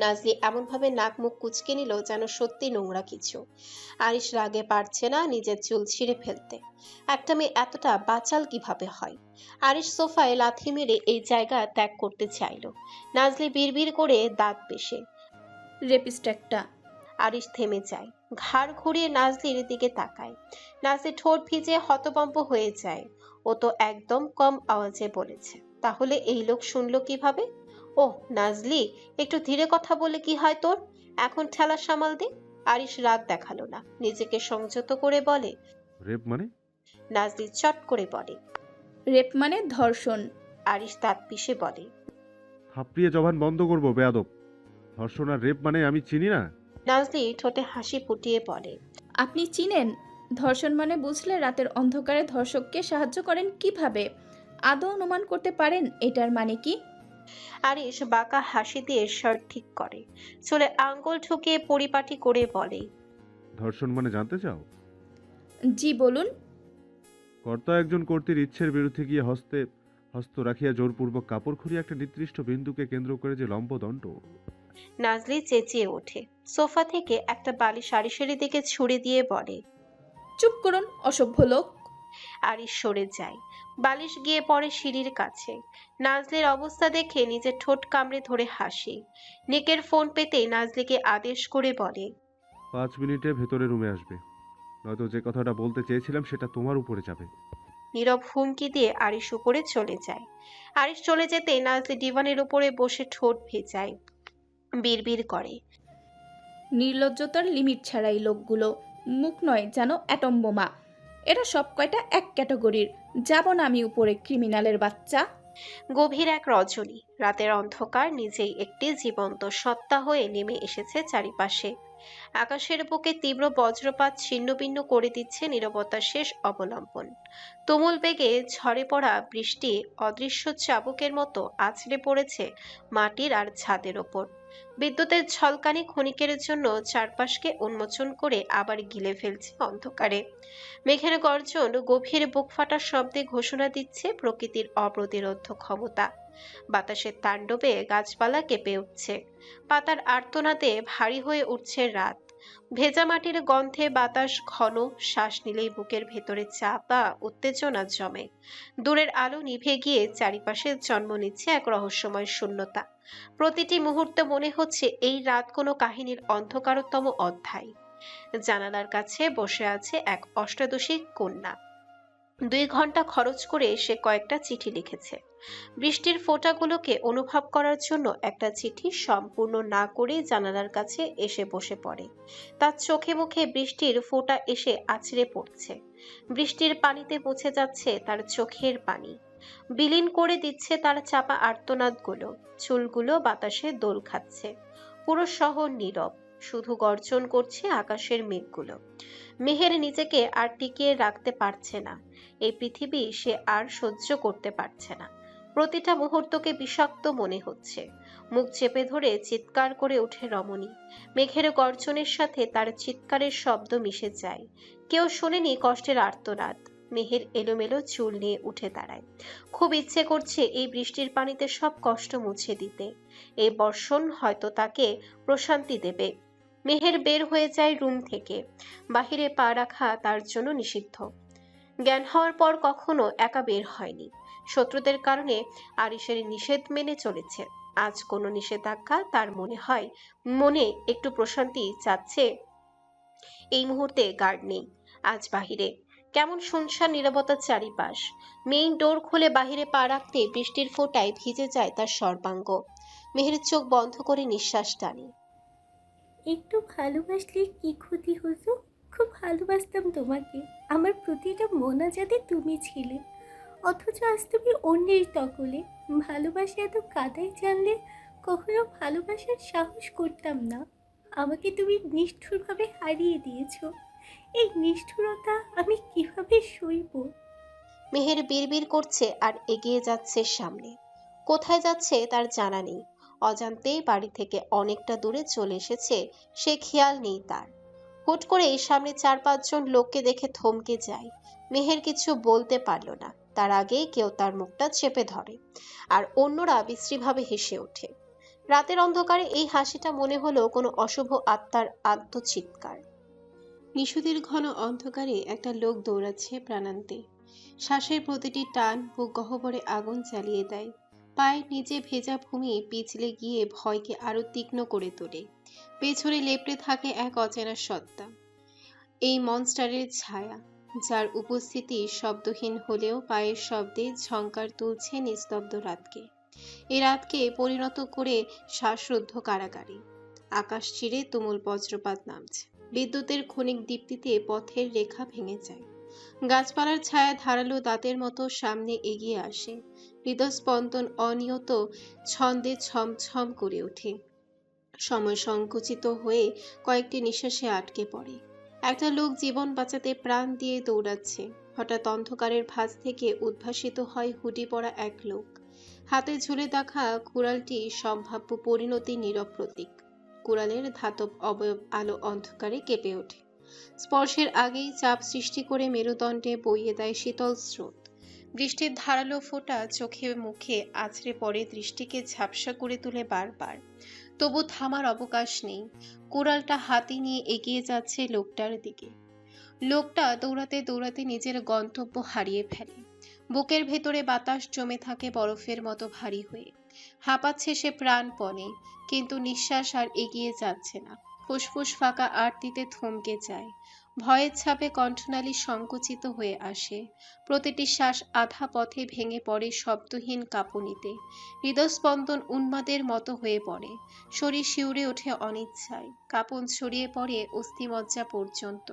নাজলি এমনভাবে নাক মুখ কুঁচকে নিল যেন সত্যি নোংরা কিছু। আরিশ রাগে পারছে না নিজের চুল ছিঁড়ে ফেলতে। একটা মেয়ে এতটা বাচাল কিভাবে হয়? আরিশ সোফায় লাথি মেরে এই জায়গা ত্যাগ করতে চাইল। নাজলি বিড়বিড় করে দাঁত পেশে। রেপিস্ট একটা। আরিশ থেমে যায়, ঘাড় ঘুরিয়ে নাজলির দিকে তাকায়। নাজলি ঠোঁট ভিজে হতভম্ব হয়ে যায়। ও তো একদম কম আওয়াজে বলেছে, তাহলে এই লোক শুনলো কিভাবে? ওহ নাজলি, একটু ধীরে কথা বলে কি হয় তোর? এখন ঠেলা সামাল দে। আরিশ রাগ দেখালো না, নিজেকে সংযত করে বলে। রেপ মানে? নাজলি চট করে বলে। রেপ মানে ধর্ষণ। আরিশ দাঁত পিষে বলে। থাপড়িয়ে জবান বন্ধ করবো বেয়াদব। ধর্ষণ আর রেপ মানে আমি চিনি না। নাজলি ঠোঁটে হাসি ফুটিয়ে বলে। আপনি চিনেন? ধর্ষণ মানে বুঝলে রাতের অন্ধকারে ধর্ষককে সাহায্য করেন কিভাবে? আদৌ অনুমান করতে পারেন এটার মানে কি? আরিশ বাঁকা হাসি দিয়ে শার্ট ঠিক করে, চুলে আঙ্গুল ঠুকিয়ে পরিপাটি করে বলে। ধর্ষণ মানে জানতে চাও? জি বলুন। কর্তা একজন কর্ত্রীর ইচ্ছের বিরুদ্ধে গিয়ে হস্তে হস্ত রাখিয়া জোরপূর্বক কাপড় খুঁড়িয়ে একটা নির্দিষ্ট বিন্দুকে কেন্দ্র করে যে লম্বদণ্ড। নাজলি চেঁচিয়ে ওঠে, সোফা থেকে একটা বালিশ আরিশের দিকে ছুড়ে দিয়ে বলে। চুপ করুন অসভ্য লোক। আরিশ সরে যায়, বালিশ গিয়ে পড়ে সিঁড়ির কাছে। নাজলির অবস্থা দেখে নিজের ঠোঁট কামড়ে ধরে হাসি। নিকের ফোন পেতেই নাজলিকে আদেশ করে বলে। 5 মিনিটে ভেতরে রুমে আসবে, নয়তো যে কথাটা বলতে চেয়েছিলাম সেটা তোমার উপরে যাবে। নীরব হুমকি দিয়ে আরিশ উপরে চলে যায়। আরিশ চলে যেতে নাজলি ডিভানের উপরে বসে ঠোঁট ভেজায়, বিড়বিড় করে। নির্লজ্জতার লিমিট ছাড়াই লোকগুলো। মুখ নয় যেন অ্যাটম বোমা। এরা সব কয়টা এক ক্যাটাগরির। যাব না আমি উপরে, ক্রিমিনালের বাচ্চা। গভীর এক রজনী, রাতের অন্ধকার নিজেই একটি জীবন্ত সত্তা হয়ে নেমে এসেছে চারিপাশে। আকাশের বুকে তীব্র বজ্রপাত ছিন্নভিন্ন করে দিচ্ছে নীরবতার শেষ অবলম্বন। তুমুল বেগে ঝরে পড়া বৃষ্টি অদৃশ্য চাবুকের মতো আছড়ে পড়েছে মাটির আর ছাদের ওপর। বিদ্যুতের ঝলকানি ক্ষণিকের জন্য চারপাশকে উন্মোচন করে আবার গিলে ফেলছে অন্ধকারে। মেঘের গর্জন গভীর বুকফাটা শব্দে ঘোষণা দিচ্ছে প্রকৃতির অপ্রতিরোধ ক্ষমতা। বাতাসের তাণ্ডবে গাছপালা কেঁপে উঠছে, পাতার আর্তনাদে ভারী হয়ে উঠছে রাত। ভেজা মাটির গন্ধে বাতাস ঘন, শ্বাস নিলেই বুকের ভেতরে চাপ বা উত্তেজনা জমে। দূরের আলো নিভে গিয়ে চারিপাশে জন্ম নিচ্ছে এক রহস্যময় শূন্যতা। প্রতিটি মুহূর্তে মনে হচ্ছে এই রাত কোনো কাহিনীর অন্ধকারতম অধ্যায়। জানালার কাছে বসে আছে এক অষ্টাদশী কন্যা। 2 ঘন্টা খরচ করে সে কয়েকটা চিঠি লিখেছে। বৃষ্টির ফোঁটাগুলোকে অনুভব করার জন্য একটা চিঠি সম্পূর্ণ না করে জানালার কাছে এসে বসে পড়ে। তার চোখে মুখে বৃষ্টির ফোঁটা এসে আছড়ে পড়ছে। বৃষ্টির পানিতে মুছে যাচ্ছে তার চোখের পানি, বিলীন করে দিচ্ছে তার চাপা আর্তনাদগুলো। চুলগুলো বাতাসে দোল খাচ্ছে। পুরো শহর নীরব, শুধু গর্জন করছে আকাশের মেঘগুলো। মেহের নিজেকে আর টিকিয়ে রাখতে পারছে না। এই পৃথিবী সে আর সহ্য করতে পারছে না। প্রতিটা মুহূর্তকে বিষাক্ত মনে হচ্ছে। মুখ চেপে ধরে চিৎকার করে ওঠে রমণী। মেঘের গর্জনের সাথে তার চিৎকারের শব্দ মিশে যায়। কেউ শোনেনি কষ্টের আর্তনাদ। মেহের এলোমেলো চুল নিয়ে উঠে দাঁড়ায়। খুব ইচ্ছে করছে এই বৃষ্টির পানিতে সব কষ্ট মুছে দিতে। এই বর্ষণ হয়তো তাকে প্রশান্তি দেবে। মেহের বের হয়ে যায় রুম থেকে। বাহিরে পা রাখা তার জন্য নিষিদ্ধ। জ্ঞান হওয়ার পর কখনো একা বের হয়নি। শত্রুদের কারণে আরিশের নিষেধ মেনে চলেছে। আজ কোনো নিষেধাজ্ঞা তার মনে একটু প্রশান্তি চাচ্ছে। এই মুহূর্তে গার্ড নেই। আজ বাহিরে কেমন শুনশান নীরবতার চারিপাশ। মেইন ডোর খুলে বাহিরে পা রাখতে বৃষ্টির ফোঁটায় ভিজে যায় তার সর্বাঙ্গ। মেহের চোখ বন্ধ করে নিঃশ্বাস টানে। একটু ভালোবাসলে কি ক্ষতি হতো? খুব ভালোবাসতাম তোমাকে। আমার প্রতিটা মোনাজাতে তুমি ছিলে, অথচ আজ তুমি অন্যের দখলে। ভালোবাসা এত কাদায় জানলে কখনো ভালোবাসার সাহস করতাম না। আমাকে তুমি নিষ্ঠুরভাবে হারিয়ে দিয়েছো। এই নিষ্ঠুরতা আমি কিভাবে সইব? মেহের বিড়বিড় করছে আর এগিয়ে যাচ্ছে সামনে। কোথায় যাচ্ছে তার জানা নেই। অজান্তেই বাড়ি থেকে অনেকটা দূরে চলে এসেছে, সে খেয়াল নেই তার। হুট করে সামনে 4-5 জন লোককে দেখে থমকে যায়। মেহের কিছু বলতে পারল না। তার আগেই কেউ তার মুখটা চেপে ধরে, আর অন্যরা বিশ্রীভাবে হেসে ওঠে। রাতের অন্ধকারে এই হাসিটা মনে হলো কোনো অশুভ আত্মার আত্মচিৎকার। নিশীথের ঘন অন্ধকারে একটা লোক দৌড়াচ্ছে প্রাণান্তে। শ্বাসের প্রতিটি টান বুক গহ্বরে আগুন জ্বালিয়ে দেয়। পায়ের নিচে ভেজা ভূমি পিছলে গিয়ে ভয়কে আরো তীক্ষ্ণ করে তোলে। পেছনে লেপ্টে থাকে এক অচেনা সত্তা, এই মনস্টারের ছায়া, যার উপস্থিতি শব্দহীন হলেও পায়ের শব্দে ঝংকার তুলছে নিস্তব্ধ রাতকে। এই রাতকে পরিণত করে শ্বাসরুদ্ধ কারাগারে। আকাশ চিরে তুমুল বজ্রপাত নামছে। বিদ্যুতের ক্ষণিক দীপ্তিতে পথের রেখা ভেঙে যায়। গাছপালার ছায়া ধারালো দাঁতের মতো সামনে এগিয়ে আসে। হৃদস্পন্দন অনিয়ত ছন্দে ছমছম করে ওঠে। সময় সংকুচিত হয়ে কয়েকটি নিঃশ্বাসে আটকে পড়ে। একটা লোক জীবন বাঁচাতে প্রাণ দিয়ে দৌড়াচ্ছে। হঠাৎ অন্ধকারের ভাঁজ থেকে উদ্ভাসিত হয় হুডি পরা এক লোক। হাতে ঝুলে দেখা কুড়ালটি সম্ভাব্য পরিণতির নীরব প্রতীক। কুড়ালের ধাতব অবয়ব আলো অন্ধকারে কেঁপে ওঠে। স্পর্শের আগেই চাপ সৃষ্টি করে মেরুদণ্ডে বইয়ে দেয় শীতল স্রোত। বৃষ্টির ধারালো ফোঁটা চোখে মুখে আছড়ে পড়ে, দৃষ্টিকে ঝাপসা করে তুলে বারবার। তবু থামার অবকাশ নেই। কুড়ালটা হাতে নিয়ে এগিয়ে যাচ্ছে লোকটার দিকে। লোকটা দৌড়াতে দৌড়াতে নিজের গন্তব্য হারিয়ে ফেলে। বুকের ভেতরে বাতাস জমে থাকে বরফের মতো ভারী হয়ে। হাঁপাচ্ছে সে প্রাণপণে, কিন্তু নিঃশ্বাস আর এগিয়ে যাচ্ছে না। ফুসফুস ফাঁকা আরতিতে থমকে যায়। ভয়ের ছাপে কণ্ঠনালী সংকুচিত হয়ে আসে। প্রতিটি শ্বাস আধা পথে ভেঙে পড়ে শব্দহীন কাঁপুনিতে। হৃদস্পন্দন উন্মাদের মতো হয়ে পড়ে। শরীর শিউরে ওঠে অনিচ্ছায়। কাঁপন ছড়িয়ে পড়ে অস্থিমজ্জা পর্যন্ত।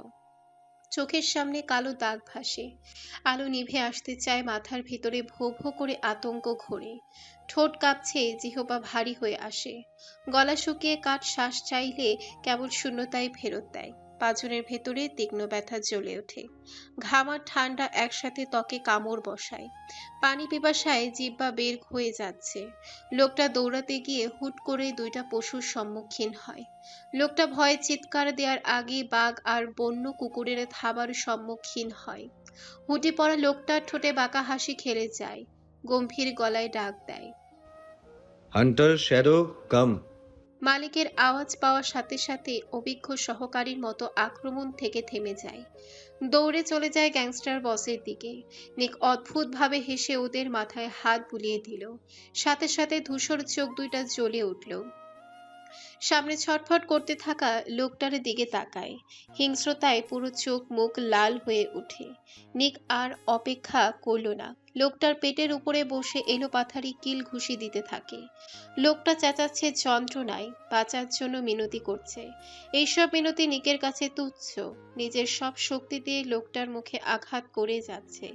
চোখের সামনে কালো দাগ ভাসে। আলো নিভে আসতে চায়, মাথার ভিতরে ভো ভো করে আতঙ্ক ঘোরে। ঠোঁট কাঁপছে, জিহ্বা ভারী হয়ে আসে। গলা শুকিয়ে কাঠ শ্বাস চাইলে কেবল শূন্যতায় ফেরত দেয়। পাঁজরের ভেতরে তীক্ষ্ণ ব্যথা জ্বলে ওঠে। ঘাম আর ঠান্ডা একসাথে ত্বকে কামড় বসায়। পানি পিপাসায় জিহ্বা বের হয়ে যাচ্ছে। লোকটা দৌড়াতে গিয়ে হুট করে দুইটা পশুর সম্মুখীন হয়। লোকটা ভয়ে চিৎকার দেওয়ার আগে বাঘ আর বন্য কুকুরের থাবার সম্মুখীন হয়। হুডি পরা লোকটা ঠোঁটে বাঁকা হাসি খেলে যায়। গম্ভীর গলায় ডাক দেয়। হান্টার, শ্যাডো, কাম। মালিকের আওয়াজ পাওয়ার সাথে সাথে অভিজ্ঞ সহকারীর মতো আক্রমণ থেকে থেমে যায়। দৌড়ে চলে যায় গ্যাংস্টার বসের দিকে। নিক অদ্ভুতভাবে হেসে ওদের মাথায় হাত বুলিয়ে দিল। সাথে সাথে ধূসর চোখ দুইটা জ্বলে উঠল। সামনে ছটফট করতে থাকা লোকটার দিকে তাকায়। হিংস্রতায় পুরো চোখ মুখ লাল হয়ে ওঠে। নিক আর অপেক্ষা করল না। লোকটার পেটের উপরে বসে এলোপাথারি কিল ঘুষি দিতে থাকে। লোকটা চেঁচাচ্ছে যন্ত্রণায়, বাঁচার জন্য মিনতি করছে। এইসব মিনতি নিকের কাছে তুচ্ছ। নিজের সব শক্তি দিয়ে লোকটার মুখে আঘাত করে যাচ্ছে।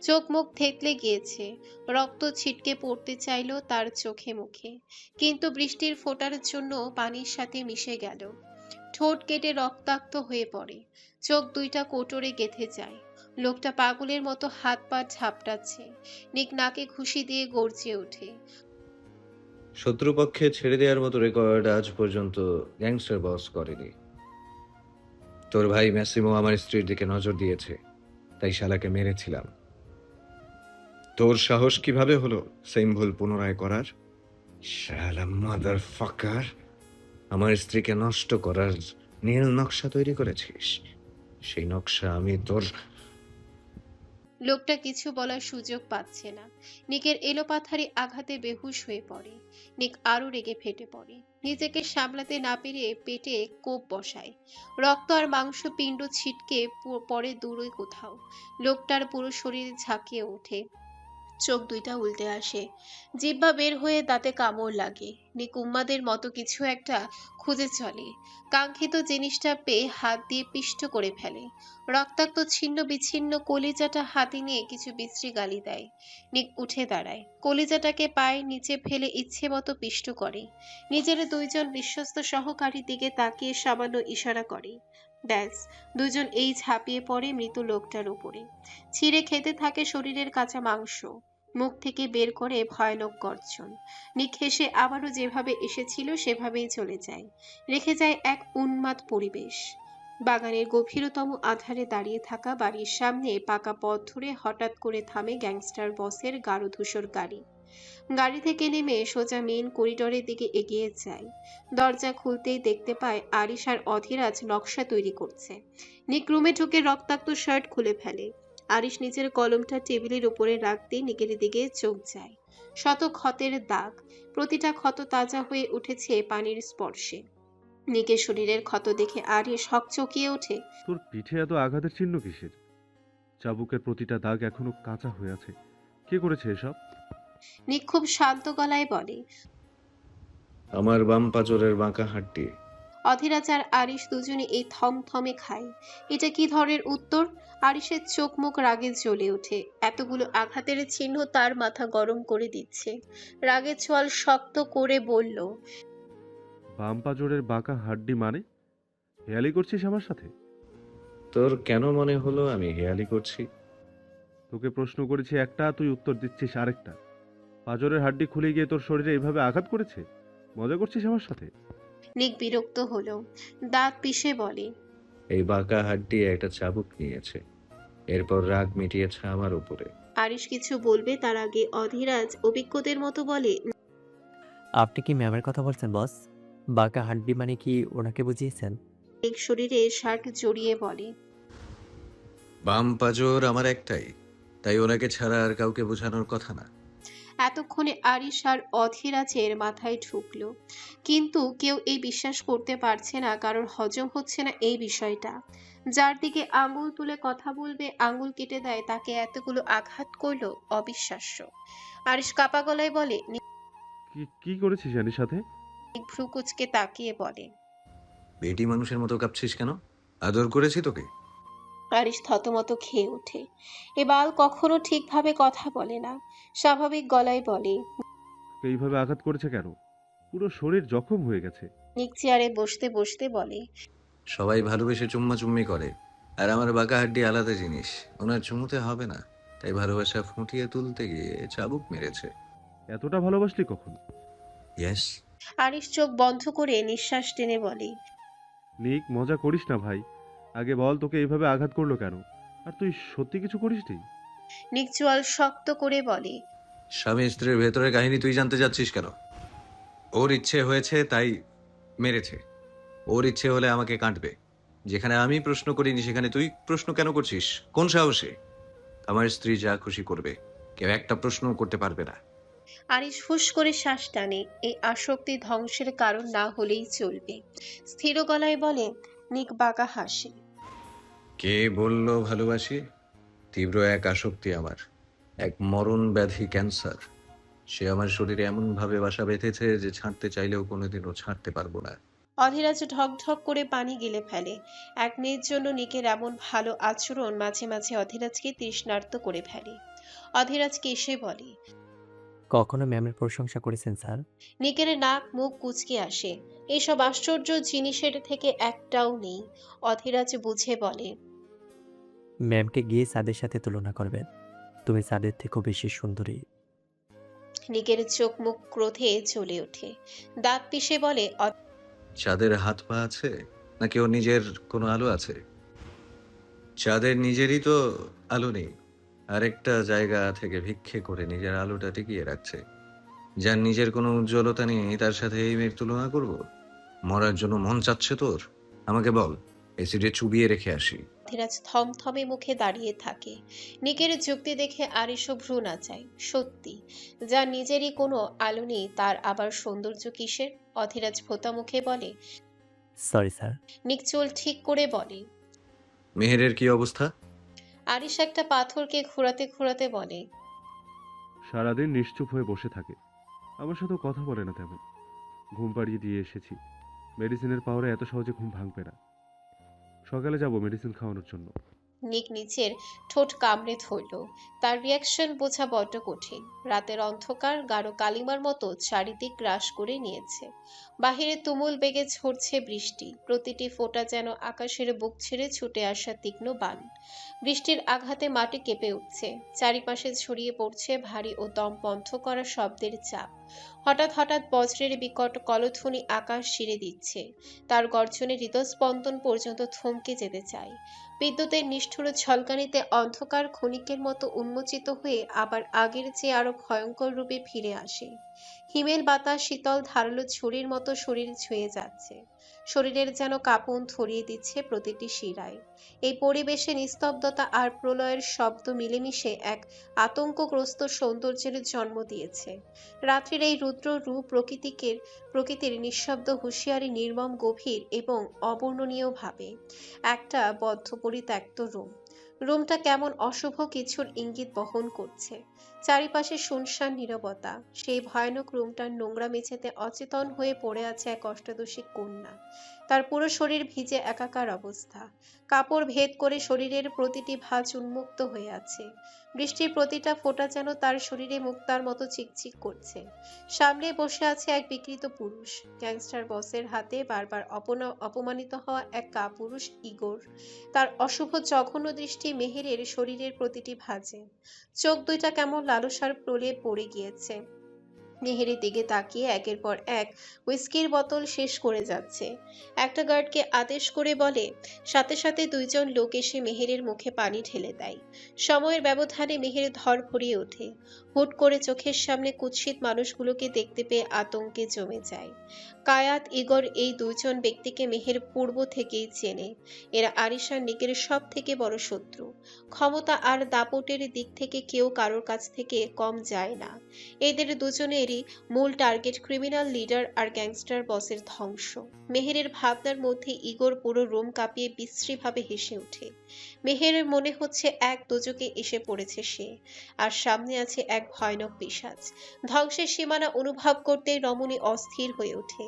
চোখ মুখ থেতলে গিয়েছে। রক্ত ছিটকে পড়তে চাইল তার চোখে মুখে, কিন্তু বৃষ্টির ফোঁটার জন্য পানির সাথে মিশে গেল। ঠোঁট কেটে রক্তাক্ত হয়ে পড়ে। চোখ দুইটা কোটরে গেঁথে যায়। লোকটা পাগলের মতো হাত পা ঝাপটাচ্ছে। নিক নাকে ঘুষি দিয়ে গর্জে ওঠে। শত্রুপক্ষে ছেড়ে দেওয়ার মতো রেকর্ড আজ পর্যন্ত গ্যাংস্টার বস করেনি। তোর ভাই ম্যাসিমো আমার স্ত্রীর দিকে নজর দিয়েছে, তাই শালাকে মেরেছিলাম। তোর সাহস কিভাবে হলো সেম ভুল পুনরায় করার? শালা মাদার ফাকার, আমার স্ত্রীকে নষ্ট করার নীল নকশা তৈরি করেছিস। সেই নকশা আমি তোর... লোকটা কিছু বলার সুযোগ পাচ্ছে না। নিকের এলোপাথারি আঘাতে বেহুশ হয়ে পড়ে। নিক আরো রেগে ফেটে পড়ে। নিজেকে সামলাতে না পেরে পেটে কোপ বসায়। রক্ত আর মাংস পিণ্ড ছিটকে পড়ে দূরে কোথাও। লোকটার পুরো শরীর ঝাঁকিয়ে ওঠে। চোখ দুইটা উল্টে আসে। জিহ্বা বের হয়ে দাঁতে কামড় লাগে। নিক উম্মাদের মতো কিছু একটা খুঁজে চলে। কাঙ্ক্ষিত জিনিসটা পেয়ে হাত দিয়ে পিষ্ট করে ফেলে। রক্তাক্ত ছিন্ন বিচ্ছিন্ন কলিজাটা হাতে নিয়ে কিছু বিশ্রী গালি দেয়। নিক উঠে দাঁড়ায়। কলিজাটাকে পায়ের নিচে ফেলে ইচ্ছে মতো পিষ্ট করে। নিজের দুইজন বিশ্বস্ত সহকারীর দিকে তাকিয়ে সামান্য ইশারা করে। ব্যাস, দুজন এই ঝাঁপিয়ে পড়ে মৃত লোকটার উপরে। ছিঁড়ে খেতে থাকে শরীরের কাঁচা মাংস। মুখ থেকে বের করে ভয়ানক গর্জন। নিক হেসে আবারও যেভাবে এসেছিল সেভাবেই চলে যায়। রেখে যায় এক উন্মাদ পরিবেশ। বাগানের গভীরতম আধারে দাঁড়িয়ে থাকা বাড়ির সামনে পাকা পথ ধরে হঠাৎ করে থামে গ্যাংস্টার বসের গাঢ় ধূসর গাড়ি। গাড়ি থেকে নেমে সোজা মেইন করিডোরের দিকে এগিয়ে যায়। দরজা খুলতেই দেখতে পায় আরিশ আর অধীরাজ নকশা তৈরি করছে। নিক রুমে ঢুকে রক্তাক্ত শার্ট খুলে ফেলে। আরিশ নিজের কলমটা টেবিলের উপরে রাখতেই নিকের দিকে চোখ যায়। শত ক্ষতের দাগ, প্রতিটা ক্ষত তাজা হয়ে উঠেছে পানির স্পর্শে। নিকের শরীরের ক্ষত দেখে আরিশ হকচকিয়ে ওঠে। তোর পিঠে এত আঘাতের চিহ্ন কিসের? চাবুকের প্রতিটা দাগ এখনো কাঁচা হয়ে আছে। কে করেছে এসব? নিক খুব শান্ত গলায় বলে। আমার বাম পাঁজরের বাঁকা হাড্ডি। অধীরাজ আর আরিশ দুজনে এই থমথমে খায়। এটা কি ধরনের উত্তর? আরিশের চোখ মুখ রাগে জ্বলে ওঠে। এতগুলো আঘাতের চিহ্ন তার মাথা গরম করে দিচ্ছে। রাগের ছোঁয়াল শক্ত করে বলল, বাম পাঁজরের বাঁকা হাড্ডি মানে? হেয়ালি করছিস আমার সাথে? তোর কেন মনে হলো আমি হেয়ালি করছি? তোকে প্রশ্ন করেছি একটা, তুই উত্তর দিচ্ছিস আরেকটা। পাঁজরের হাড্ডি খুলে গিয়ে তোর শরীরে এইভাবে আঘাত করেছে? মজা করছিস আমার সাথে? নিক বিরক্ত হলো, দাঁত পিষে বলে। এই বাঁকা হাড্ডি একটা চাবুক নিয়েছে, এরপর রাগ মিটিয়েছে আমার উপরে। আরিশ কিছু বলবে তার আগে অধীরাজ অভিজ্ঞদের মতো বলে, আপনি কি ম্যামের কথা বলছেন বস? বাঁকা হাড্ডি মানে কি ওনাকে বুঝিয়েছেন? নিক শরীরে শার্ট জড়িয়ে বলে। বাম পাঁজর আমার একটাই, তাই ওনাকে ছাড়া আর কাউকে বোঝানোর কথা না। এতক্ষণে আরিশ আর অধীরাজের মাথায় ঢুকলো, কিন্তু কেউ এই বিশ্বাস করতে পারছে না, কারোর হজম হচ্ছে না এই বিষয়টা। যার দিকে আঙ্গুল তুলে কথা বলবে আঙ্গুল কেটে দেয়, তাকে এতগুলো আঘাত করলো, অবিশ্বাস্য। আরিশ কাপা গলায় বলে। কি কি করেছিস জানিস সাথে? নিক ভ্রু কুচকে তাকিয়ে বলে। বেটি মানুষের মতো কাঁপছিস কেন? আদর করেছি তোকে? আরিশ থতমত খেয়ে ওঠে। এবার কখনো ঠিকভাবে কথা বলে না, স্বাভাবিক গলায় বলে। তোকে এইভাবে আঘাত করেছে কেন? পুরো শরীর জখম হয়ে গেছে। নিক চেয়ারে বসতে বসতে বলে। সবাই ভালোবেসে চুম্মাচুম্মি করে, আর আমার বাঁকা হাড্ডি আলাদা জিনিস, ওনার চুমুতে হবে না, তাই ভালোবাসা ফুটিয়ে তুলতে গিয়ে চাবুক মেরেছে। এতটা ভালোবাসলি কখন? ইয়েস। আরিশ চোখ বন্ধ করে নিঃশ্বাস টেনে বলে। নিক, মজা করিস না ভাই। আগে বল, তোকে এইভাবে আঘাত করলো কেন? আর তুই সত্যি কিছু করিসনি? নিক চোয়াল শক্ত করে বলে। স্বামী স্ত্রীর ভেতরের কাহিনী তুই জানতে যাচ্ছিস কেন? ওর ইচ্ছে হয়েছে তাই মেরেছে। ওর ইচ্ছে হলে আমাকে কাটবে। যেখানে আমি প্রশ্ন করিনি সেখানে তুই প্রশ্ন কেন করছিস? কোন সাহসে? আমার স্ত্রী যা খুশি করবে, কেউ একটা প্রশ্নও করতে পারবে না। আরিশ ফুস করে শ্বাস টানে। এই আসক্তি ধ্বংসের কারণ না হলেই চলবে। স্থির গলায় বলে। নিক বাঁকা হাসে। কে বললো ভালোবাসি? তীব্র এক আসক্তি আমার, এক মরণ ব্যাধি, ক্যান্সার। সে আমার শরীরে এমন ভাবে বাসা বেঁধেছে যে ছাড়তে চাইলেও কোনোদিনও ছাড়তে পারবো না। অধীরাজ ঢক ঢক করে পানি গিলে ফেলে। এক মেয়ের জন্য নিকের এমন ভালো আচরণ মাঝে মাঝে অধীরাজকে তৃষ্ণার্ত করে ফেলে। অধীরাজকে এসে বলে। কখনো ম্যামের প্রশংসা করেছেন স্যার? নিকের নাক মুখ কুঁচকে আসে। এইসব আশ্চর্য জিনিসের থেকে একটাও নেই। অধীরাজ বুঝে বলে। ম্যামকে গিয়ে সাদের সাথে তুলনা করবেন, তুমি সাদের থেকেও বেশি সুন্দরী। নিকের চোখ মুখ ক্রোধে জ্বলে ওঠে। দাঁত পিষে বলে। চাঁদের হাত পা আছে নাকি ওর নিজের কোনো আলো আছে? চাঁদের নিজেরই তো আলো নেই, আরেকটা জায়গা থেকে ভিক্ষে করে নিজের আলোটা টিকিয়ে রাখছে। যার নিজের কোনো উজ্জ্বলতা নেই তার সাথে এই মেয়ের তুলনা করব? মরার জন্য মন চাচ্ছে তোর? আমাকে বল, এসিডে চুবিয়ে রেখে আসি। অধীরাজ থমথমে মুখে দাঁড়িয়ে থাকে। নিকের যুক্তি দেখে আরিশও ভ্রু নাচায়। সত্যি, যার নিজেরই কোনো আলো নেই তার আবার সৌন্দর্য কিসের? অধীরাজ ভোতা মুখে বলে। Sorry sir. নিক চুল ঠিক করে বলে। মেহেরের কি অবস্থা? আরিশ একটা পাথরকে ঘোরাতে ঘোরাতে বলে। সারাদিন নিশ্চুপ হয়ে বসে থাকে, আমার সাথেও কথা বলে না তেমন। ঘুম পাড়িয়ে দিয়ে এসেছি। মেডিসিনের পাওয়ারে এত সহজে ঘুম ভাঙবে না। সকালে যাব মেডিসিন খাওয়ানোর জন্য। নিক নিচের ঠোঁট কামড়ে ধরল। তার রিয়াকশন বোঝা বড্ড কঠিন। রাতের অন্ধকার গাঢ় কালিমার মতো চারিদিক গ্রাস করে নিয়েছে। বাহিরে তুমুল বেগে ঝরছে বৃষ্টি। প্রতিটি ফোঁটা যেন আকাশের বুক ছেড়ে ছুটে আসা তীক্ষ্ণ বাণ। বৃষ্টির আঘাতে মাটি কেঁপে উঠছে। চারিপাশে ছড়িয়ে পড়ছে ভারী ও দম বন্ধ করা শব্দের চাপ। হঠাৎ হঠাৎ বজ্রের বিকট কলধ্বনি আকাশ ছিঁড়ে দিচ্ছে। তার গর্জনে হৃদস্পন্দন পর্যন্ত থমকে যেতে চায়। বিদ্যুতের নিষ্ঠুর ঝলকানিতে অন্ধকার ক্ষণিকের মতো উন্মোচিত হয়ে আবার আগের চেয়ে আরো ভয়ঙ্কর রূপে ফিরে আসে। হিমেল বাতাস শীতল ধারালো ছুরির মতো শরীর ছুঁয়ে যাচ্ছে। শরীরের যেন কাঁপন ধরিয়ে দিচ্ছে প্রতিটি শিরায়। এই পরিবেশে নিস্তব্ধতা আর প্রলয়ের শব্দ মিলেমিশে এক আতঙ্কগ্রস্ত সৌন্দর্যের জন্ম দিয়েছে। রাত্রির এই রুদ্র রূপ প্রকৃতির নিঃশব্দ হুঁশিয়ারি নির্মম গভীর এবং অবর্ণনীয়ভাবে একটা বদ্ধ পরিত্যক্ত রুমটা কেমন অশুভ কিছুর ইঙ্গিত বহন করছে। চারিপাশে শুনশান নীরবতা। সেই ভয়ানক রুমটার নোংরা মেঝেতে অচেতন হয়ে পড়ে আছে এক অষ্টাদশী কন্যা। তার পুরো শরীর ভিজে একাকার অবস্থা। কাপড় ভেদ করে শরীরের প্রতিটি ভাঁজ উন্মুক্ত হয়ে আছে। বৃষ্টির প্রতিটা ফোঁটা যেন তার শরীরে মুক্তার মতো চিকচিক করছে। সামনে বসে আছে এক বিকৃত পুরুষ, গ্যাংস্টার বসের হাতে বারবার অপমানিত হওয়া এক কাপুরুষ ইগোর। তার অশুভ জঘন্য দৃষ্টি মেহেরের শরীরের প্রতিটি ভাঁজে। চোখ দুইটা কেমন লালসার প্রলেপ পড়ে গিয়েছে। মেহেরের দিকে তাকিয়ে একের পর এক হুইস্কির বোতল শেষ করে যাচ্ছে। একটা গার্ডকে আদেশ করে বলে, সাথে সাথে দুইজন লোক এসে মেহেরের মুখে পানি ঢেলে দেয়। সময়ের ব্যবধানে মেহের ধর ভরিয়ে ওঠে। হুট করে চোখের সামনে কুৎসিত মানুষগুলোকে দেখতে পেয়ে আতঙ্কে জমে যায়। কায়াত, ইগর এই দুইজন ব্যক্তিকে মেহের পূর্ব থেকেই চেনে। এরা আরিশার নিকের সব থেকে বড় শত্রু। ক্ষমতা আর দাপটের দিক থেকে কেউ কারোর কাছ থেকে কম যায় না। এদের দুজনেরই মূল টার্গেট ক্রিমিনাল লিডার আর গ্যাংস্টার বসের ধ্বংস। মেহেরের ভাবনার মধ্যে ইগোর পুরো রোম কাঁপিয়ে বিশ্রীভাবে হেসে ওঠে। মেহেরের মনে হচ্ছে এক দোজকে এসে পড়েছে সে, আর সামনে আছে এক ভয়ানক পিশাচ। ধ্বংসের সীমানা অনুভব করতে রমণী অস্থির হয়ে ওঠে।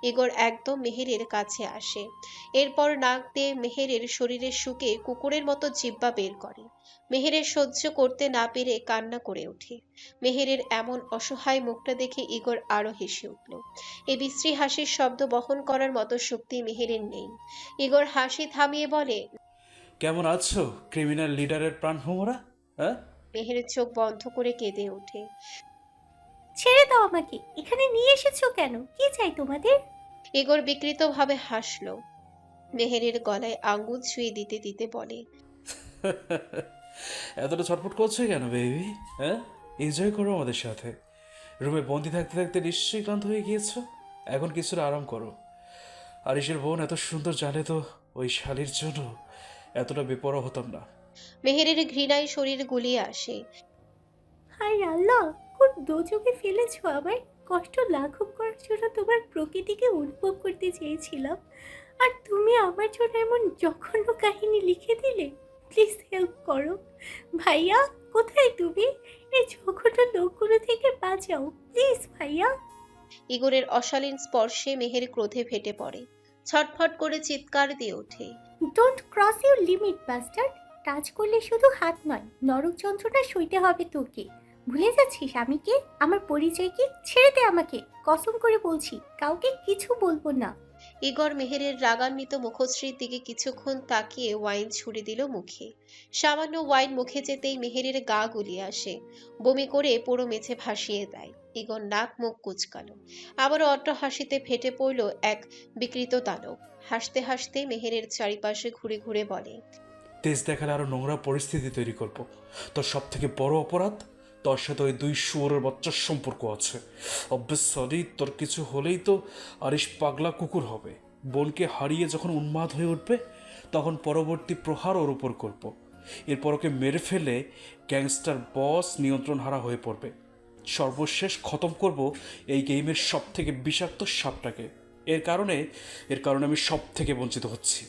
ইগোর একদম মেহেরের কাছে আসে। এরপর নাক দিয়ে মেহেরের শরীরের শুকে কুকুরের মতো জিহ্বা বের করে। মেহেরের সহ্য করতে না পেরে কান্না করে ওঠে। মেহেরের এমন অসহায় মুখটা দেখে ইগর আরো হেসে উঠল। এই বিশ্রী হাসির শব্দ বহন করার মতো শক্তি মেহেরের নেই। ইগর হাসি থামিয়ে বলে, কেমন আছো ক্রিমিনাল লিডারের প্রাণভোমরা? হ্যাঁ, মেহেরের চোখ বন্ধ করে কেঁদে ওঠে। ছেড়ে দাও আমাকে, এখানে নিয়ে এসেছো কেন? কি চাই তোমাদের? ইগর বিকৃতভাবে হাসল। মেহেরের গলায় আঙ্গুল ছুঁয়ে দিতে দিতে বলে, এতটা ছটফট করছো কেন বেবি? হ্যাঁ, এনজয় করো আমাদের সাথে। রুমে বন্দি থাকতে থাকতে নিশ্চয়ই ক্লান্ত হয়ে গিয়েছো। এখন কিছুটা আরাম করো। আরিশের বোন এত সুন্দর জানে তো ওই শালির জন্য এতটা বেপরোয়া হতাম না। মেহেরের ঘৃণায় শরীর গুলিয়ে আসে। হায় আল্লাহ, কোন দোজকে ফেলেছো আমায়? কষ্ট লাঘব করার জন্য তোমার প্রকৃতিকে অনুভব করতে চেয়েছিলাম, আর তুমি আমার জন্য এমন জঘন্য কাহিনী লিখে দিলে। প্লিজ হেল্প করো ভাইয়া। কোথায় তুমি? এই জঘন্য লোকগুলো থেকে বাঁচাও প্লিজ ভাইয়া। ইগরের অশালীন স্পর্শে মেহের ক্রোধে ফেটে পড়ে। ছটফট করে চিৎকার দিয়ে ওঠে। Don't cross your limit bastard. Touch করলে শুধু হাত নয়, নরক যন্ত্রটা সইতে হবে তোকে। ভুলে যাচ্ছিস আমি কে, আমার পরিচয় কি? ছেড়ে দে আমাকে, কসম করে বলছি কাউকে কিছু বলবো না। ইগর মেহেরের রাগান্বিত মুখশ্রীর দিকে কিছুক্ষণ তাকিয়ে ওয়াইন ছুড়ে দিল মুখে। সামান্য ওয়াইন মুখে যেতেই মেহেরের গা গুলিয়ে আসে। বমি করে পুরো মেঝে ভাসিয়ে দেয়। ইগর নাক মুখ কুচকালো। আবারও অট্ট হাসিতে ফেটে পড়ল এক বিকৃত তালক। হাসতে হাসতে মেহেরের চারিপাশে ঘুরে ঘুরে বলে, তেজ দেখালে আরো নোংরা পরিস্থিতি তৈরি করবো। তোর সব থেকে বড় অপরাধ, তোর সাথে ওই দুই শুয়োরের বাচ্চার সম্পর্ক আছে। অবভিয়াসলি তোর কিছু হলেই তো আরিশ পাগলা কুকুর হবে। বোনকে হারিয়ে যখন উন্মাদ হয়ে উঠবে, তখন পরবর্তী প্রহার ওর উপর করব। এরপর ওকে মেরে ফেলে গ্যাংস্টার বস নিয়ন্ত্রণ হারা হয়ে পড়বে। সর্বশেষ খতম করব এই গেমের সব থেকে বিষাক্ত সাপটাকে। এর কারণে আমি সব থেকে বঞ্চিত হচ্ছি।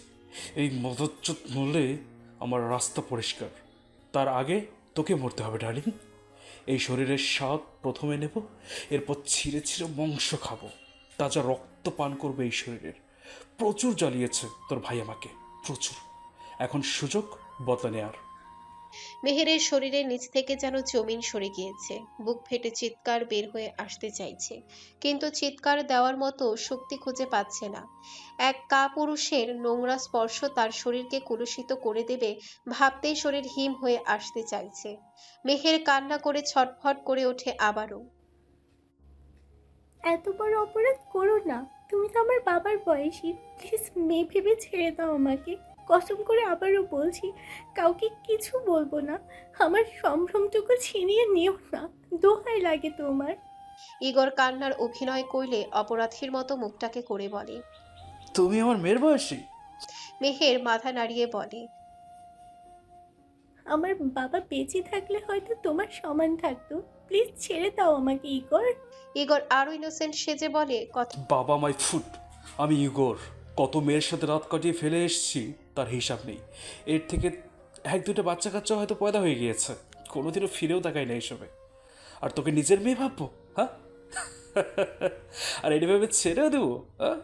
এই মদচ্যুত মূল্যে আমার রাস্তা পরিষ্কার। তার আগে তোকে মরতে হবে ডার্লিং। এই শরীরের স্বাদ প্রথমে নেব, এরপর ছিঁড়ে ছিঁড়ে মাংস খাবো। তাজা রক্ত পান করবে এই শরীরের। প্রচুর জ্বালিয়েছে তোর ভাই আমাকে, প্রচুর। এখন সুযোগ বদলা নেয়ার। মেহেরের শরীরের নিচ থেকে যেন জমিন সরে গিয়েছে। বুক ফেটে চিৎকার বের হয়ে আসতে চাইছে, কিন্তু চিৎকার দেওয়ার মতো শক্তি খুঁজে পাচ্ছে না। এক কাপুরুষের নোংরা স্পর্শ তার শরীরকে কলুষিত করে দেবে ভাবতেই শরীর হিম হয়ে আসতে চাইছে। মেহের কান্না করে ছটফট করে ওঠে আবারও। এত বড় অপরাধ করো না। তুমি তো আমার বাবার বয়সী, প্লিজ মেয়ে ভেবে ছেড়ে দাও আমাকে। কসম করে আবারও বলছি, কাউকে কিছু বলবো না। আমার সম্ভ্রমটুকু ছিনিয়ে নিও না, দোহাই লাগে তোমার। ইগর কান্নার অভিনয় করলে অপরাধীর মতো মুখটাকে করে বলে। তুমি আমার মেয়ের বয়সী? মেহের মাথা নাড়িয়ে বলে, আমার বাবা বেঁচে থাকলে হয়তো তোমার সমান থাকতো। প্লিজ ছেড়ে দাও আমাকে ইগর। ইগর আরো ইনোসেন্ট সেজে বলে, কথা বাবা মাই ফুট। আমি ইগোর কত মেয়ের সাথে রাত কাটিয়ে ফেলে এসেছি তার হিসাব নেই। এর থেকে এক দুটো বাচ্চা কাচ্চা হয়তো পয়দা হয়ে গিয়েছে, কোনোদিনও ফিরেও তাকাই না এসবে। আর তোকে নিজের মেয়ে ভাববো? হ্যাঁ? আর এটা ভেবে ছেড়েও দেবো? হ্যাঁ,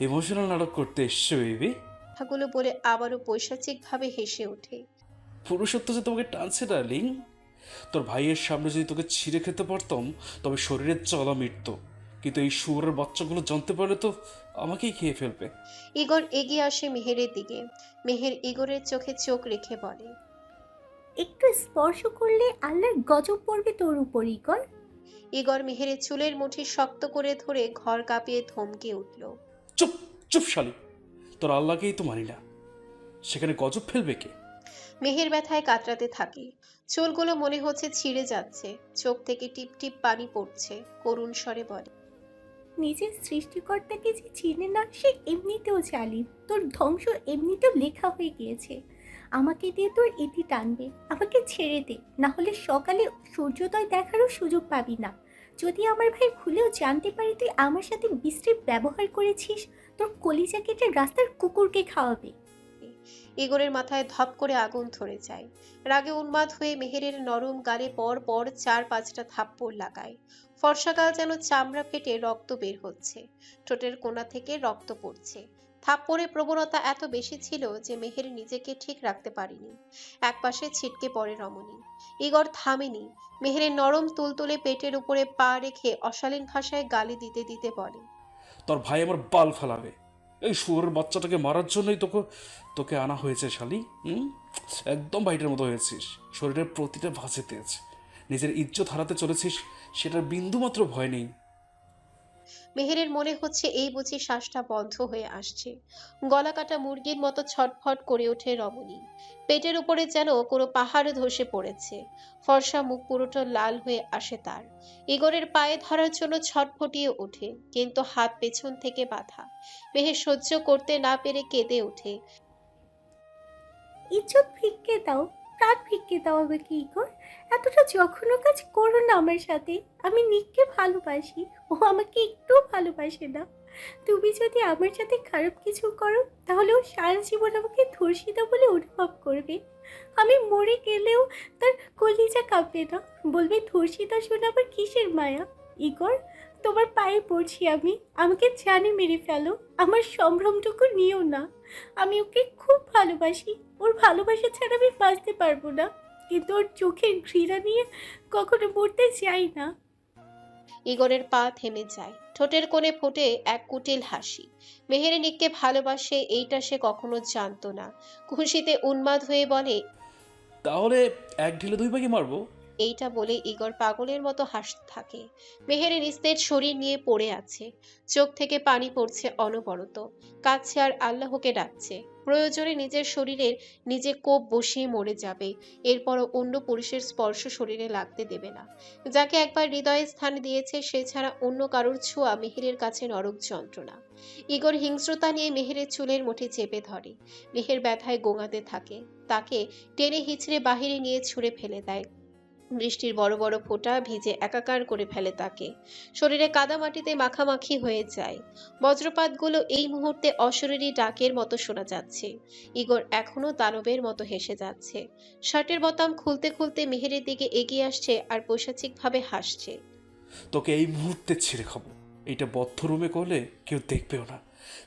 ইমোশনাল নাটক করতে এসছো বেবি? কথাগুলো বলে আবারও পৈশাচিক ভাবে হেসে ওঠে। পুরুষত্ব যে তোমাকে টানছে ডার্লিং। তোর ভাইয়ের সামনে যদি তোকে ছিঁড়ে খেতে পারতাম তবে শরীরের জ্বালা মিটত, কিন্তু এই শুয়োরের বাচ্চাগুলো জানতে পারলে তো আমাকেই খেয়ে ফেলবে। ইগর এগিয়ে আসে মেহেরের দিকে। মেহের ইগরের চোখে চোখ রেখে বলে, একটু স্পর্শ করলে আল্লাহর গজব পড়বে তোর উপর ইগর। ইগর মেহেরের চুলের মুঠি শক্ত করে ধরে ঘর কাঁপিয়ে ধমকে উঠল। চুপ চুপ শালি, তোর আল্লাহকেই তো মানি না, সেখানে গজব ফেলবে কে? মেহের ব্যথায় কাতরাতে থাকে। চুলগুলো মনে হচ্ছে ছিঁড়ে যাচ্ছে, চোখ থেকে টিপ টিপ পানি পড়ছে। করুণ স্বরে বলে, নিজের সৃষ্টিকর্তাকে যে চিনে না সে এমনিতেও জালিম। তোর ধ্বংস এমনিতেও লেখা হয়ে গিয়েছে। আমাকে দিয়ে তোর ইতি টানবে। আমাকে ছেড়ে দে, না হলে সকালে সূর্যোদয় দেখারও সুযোগ পাবি না। যদি আমার ভাই ভুলেও জানতে পারে তুই আমার সাথে বিশ্রী ব্যবহার করেছিস, তোর কলিজা কেটে রাস্তার কুকুরকে খাওয়াবে। ইগরের মাথায় ধপ করে আগুন ধরে যায়। রাগে উন্মাদ হয়ে মেহেরের নরম গালে পর পর 4-5টা থাপ্পড় লাগায়। ফর্সা গাল যেন চামড়া ফেটে রক্ত বের হচ্ছে, ঠোঁটের কোণা থেকে রক্ত পড়ছে। থাপ্পড়ের প্রবণতা এত বেশি ছিল যে মেহের নিজেকে ঠিক রাখতে পারেনি। একপাশে ছিটকে পড়ে রমণী। ইগর থামেনি। মেহেরের নরম তুলতুলে পেটের উপরে পা রেখে অশালীন ভাষায় গালি দিতে দিতে বলে, তোর ভাই আমার বাল ফেলাবে। এই শুয়োরের বাচ্চাটাকে মারার জন্যই তোকে তোকে আনা হয়েছে শালি। একদম বাইটের মতো হয়েছিস, শরীরের প্রতিটা ভাঁজে তেজ। নিজের ইজ্জত হারাতে চলেছিস, সেটার বিন্দুমাত্র ভয় নেই। মেহেরের মনে হচ্ছে এই বুঝি শ্বাসটা বন্ধ হয়ে আসছে। গলা কাটা মুরগির মতো ছটফট করে ওঠে রমণী। পেটের উপরে যেন কোনো পাহাড় ধসে পড়েছে। ফর্সা মুখ পুরোটা লাল হয়ে আসে তার। ইগরের পায়ে ধরার জন্য ছটফটিয়ে ওঠে, কিন্তু হাত পেছন থেকে বাঁধা। মেহের সহ্য করতে না পেরে কেঁদে ওঠে। ইজ্জত ভিক্ষে দাও, প্রাণ ভিক্ষে দাও আমাকে ইগর। এতটা জঘন্য কাজ করো না আমার সাথে। আমি নিককে ভালোবাসি, ও আমাকে একটু ভালোবাসে না। তুমি যদি আমার সাথে খারাপ কিছু করো তাহলে ও সারা জীবন আমাকে ধর্ষিতা বলে অনুভব করবে। আমি মরে গেলেও তার কলিজা কাঁপবে না, বলবে ধর্ষিতা শুনে আবার কিসের মায়া। ইগর, তোমার পায়ে পড়ছি আমি, আমাকে জানে মেরে ফেলো, আমার সম্ভ্রমটুকু নিও না। আমি ওকে খুব ভালোবাসি, ওর ভালোবাসা ছাড়া আমি বাঁচতে পারবো না, কিন্তু ওর চোখের ঘৃণা নিয়ে কখনো মরতে চাই না। ইগরের পা থেমে যায়, ঠোঁটের কোণে ফোটে এক কুটিল হাসি। মেহের নিককে ভালোবাসে এইটা সে কখনো জানতো না। খুশিতে উন্মাদ হয়ে বলে, তাহলে এক ঢিলে দুই পাখি মারবো। এইটা বলে ইগর পাগলের মতো হাসতে থাকে। মেহেরের নিস্তেজ শরীর নিয়ে পড়ে আছে, চোখ থেকে পানি পড়ছে অনবরত। কাঁদছে আর আল্লাহকে ডাকছে। প্রয়োজনে নিজের শরীরের নিজে কোপ বসিয়ে মরে যাবে, এরপরও অন্য পুরুষের স্পর্শ শরীরে লাগতে দেবে না। যাকে একবার হৃদয়ে স্থান দিয়েছে সে ছাড়া অন্য কারোর ছোঁয়া মেহেরের কাছে নরক যন্ত্রণা। ইগর হিংস্রতা নিয়ে মেহেরের চুলের মুঠি চেপে ধরে। মেহের ব্যথায় গোঙাতে থাকে, তাকে টেনে হিচড়ে বাহিরে নিয়ে ছুঁড়ে ফেলে দেয়। বৃষ্টির বড় বড় ফোঁটা ভিজে একাকার করে ফেলে তাকে। শরীরে কাদামাটিতে মাখামাখি হয়ে যায়। বজ্রপাতগুলো এই মুহূর্তে অশরীরী ডাকের মতো শোনা যাচ্ছে। ইগর এখনো দানবের মতো হেসে যাচ্ছে। শার্টের বোতাম খুলতে খুলতে মেহেরের দিকে এগিয়ে আসছে আর পৈশাচিকভাবে হাসছে। তোকে এই মুহূর্তে ছিঁড়ে খাবো। এইটা বদ্ধ রুমে করলে কেউ দেখবেও না,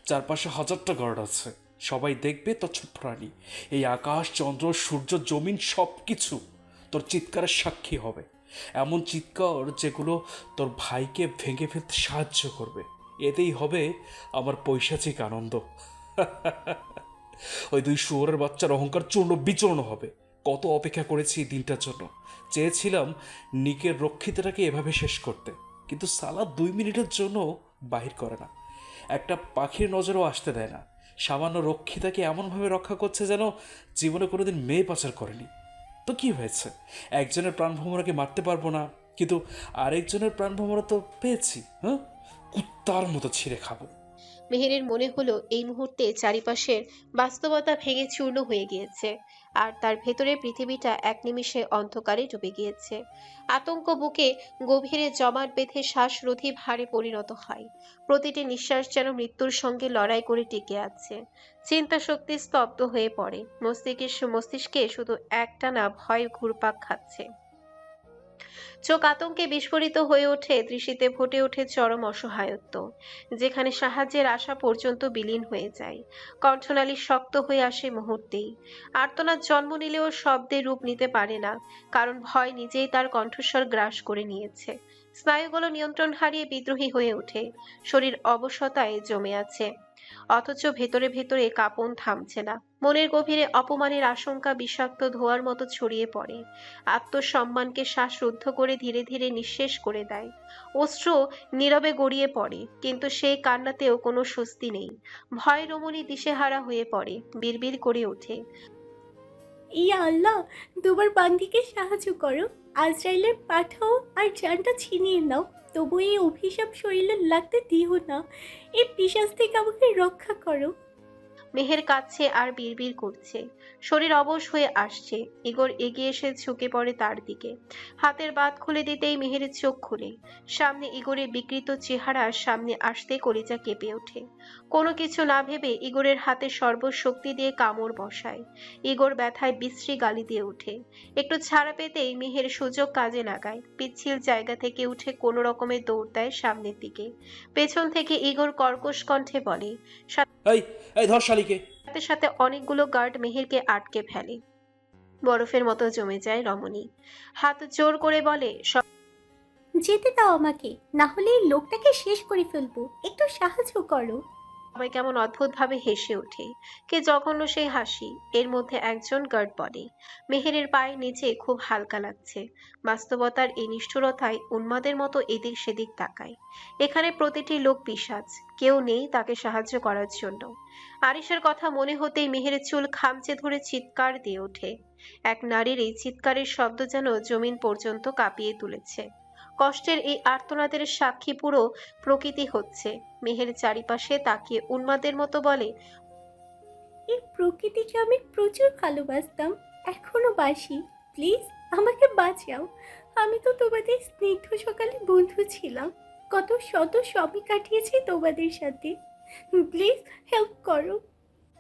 চারপাশে হাজারটা গার্ড আছে, সবাই দেখবে তোর ছোট্টরানি। এই আকাশ, চন্দ্র, সূর্য, জমিন সব কিছু তোর চিৎকারের সাক্ষী হবে। এমন চিৎকার যেগুলো তোর ভাইকে ভেঙে ফেলতে সাহায্য করবে। এতেই হবে আমার পৈশাচিক আনন্দ। ওই দুই শুয়োরের বাচ্চার অহংকার চূর্ণ বিচূর্ণ হবে। কত অপেক্ষা করেছি এই দিনটার জন্য। চেয়েছিলাম নিকের রক্ষিতাটাকে এভাবে শেষ করতে, কিন্তু সালা 2 মিনিটের জন্য বাহির করে না। একটা পাখির নজরও আসতে দেয় না। সামান্য রক্ষিতাকে এমনভাবে রক্ষা করছে যেন জীবনে কোনোদিন মেয়ে পাচার করেনি। তো কি হয়েছে, একজনের প্রাণভ্রমরাকে মারতে পারবো না, কিন্তু আরেকজনের প্রাণভ্রমরা তো পেয়েছি। হ্যাঁ, কুত্তার মতো ছিঁড়ে খাবো। মেহেরের মনে হলো এই মুহূর্তে চারিপাশের বাস্তবতা ভেঙে চূর্ণ হয়ে গিয়েছে, আর তার ভেতরে পৃথিবীটা এক নিমিষে অন্ধকারে ডুবে গিয়েছে। আতঙ্ক বুকে গভীরে জমাট বেঁধে শ্বাসরোধী ভারে পরিণত হয়। প্রতিটি নিঃশ্বাস যেন মৃত্যুর সঙ্গে লড়াই করে টিকে আছে। চিন্তা শক্তি স্তব্ধ হয়ে পড়ে, মস্তিষ্কে শুধু একটানা ভয় ঘুরপাক খাচ্ছে। চোখ আতঙ্কে বিস্ফোরিত হয়ে ওঠে, দৃষ্টিতে ফুটে ওঠে চরম অসহায়ত্ব, যেখানে সাহায্যের আশা পর্যন্ত বিলীন হয়ে যায়। কণ্ঠনালী শক্ত হয়ে আসে মুহূর্তেই। আর্তনাদ জন্ম নিলেও শব্দে রূপ নিতে পারে না, কারণ ভয় নিজেই তার কণ্ঠস্বর গ্রাস করে নিয়েছে। স্নায়ুগুলো নিয়ন্ত্রণ হারিয়ে বিদ্রোহী হয়ে ওঠে, শরীর অবশতায় জমে আছে, অথচ ভেতরে ভেতরে কাঁপন থামছে না। মনের গভীরে অপমানের আশঙ্কা বিষাক্ত ধোঁয়ার মতো ছড়িয়ে পড়ে, আত্মসম্মানকে শ্বাসরুদ্ধ করে ধীরে ধীরে নিঃশেষ করে দেয়। অশ্রু নীরবে গড়িয়ে পড়ে, কিন্তু সেই কান্নাতেও কোনো স্বস্তি নেই। ভয় রমণী দিশেহারা হয়ে পড়ে, বিড়বিড় করে ওঠে। ইয়া আল্লাহ, তোমার বান্দিকে সাহায্য করো, আজরাইলের পাঠাও আর জানটা ছিনিয়ে নাও। তবু এই অভিশাপ শরীরে লাগতে দিও না। এই পিশাচ থেকে আমাকে রক্ষা করো। মেহের কাঁদছে আর বিড়বিড় করছে, শরীর অবশ হয়ে আসছে। ইগর এগিয়ে এসে ঝুঁকে পড়ে তার দিকে, হাতের বাঁধ খুলে দিতেই মেহেরের চোখ খুলে। সামনে ইগরের বিকৃত চেহারা সামনে আসতে কলিজা কেঁপে ওঠে। কোনো কিছু না ভেবে ইগরের হাতে সর্বশক্তি দিয়ে কামড় বসায়। ইগর ব্যথায় বিশ্রী গালি দিয়ে ওঠে। একটু ছাড়া পেতেই মেহের সুযোগ কাজে লাগায়, পিচ্ছিল জায়গা থেকে উঠে কোনো রকমে দৌড় দেয় সামনের দিকে। পেছন থেকে ইগর কর্কশ কণ্ঠে বলে, এই এই ধর শালিকে। সাথে সাথে অনেকগুলো গার্ড মেহেরকে আটকে ফেলে। বরফের মতো জমে যায় রমণী, হাত জোর করে বলে, যেতে দাও আমাকে, না হলে এই লোকটাকে শেষ করে ফেলবো। একটু সাহায্য করো। সবাই কেমন অদ্ভুত ভাবে হেসে ওঠে। কে জঘন্য সেই হাসি। এর মধ্যে একজন গার্ড বলে, মেহেরের পায়ের নিচে খুব হালকা লাগছে। বাস্তবতার এই নিষ্ঠুরতায় উন্মাদের মতো এদিক সেদিক তাকায়। এখানে প্রতিটি লোক পিশাচ, কেউ নেই তাকে সাহায্য করার জন্য। আরিশের কথা মনে হতেই মেহেরের চুল খামচে ধরে চিৎকার দিয়ে ওঠে। এক নারীর এই চিৎকারের শব্দ যেন জমিন পর্যন্ত কাঁপিয়ে তুলেছে। কষ্টের এই আর্তনাদের সাক্ষী পুরো প্রকৃতি হচ্ছে। মেহের চারিপাশে তাকিয়ে উন্মাদের মতো বলে, এই প্রকৃতিকে আমি প্রচুর ভালোবাসতাম, এখনো বাসি। প্লিজ আমাকে বাঁচাও। আমি তো তোমাদের স্নিগ্ধ সকালে বন্ধু ছিলাম, কত শত সময় কাটিয়েছি তোমাদের সাথে। প্লিজ হেল্প করো।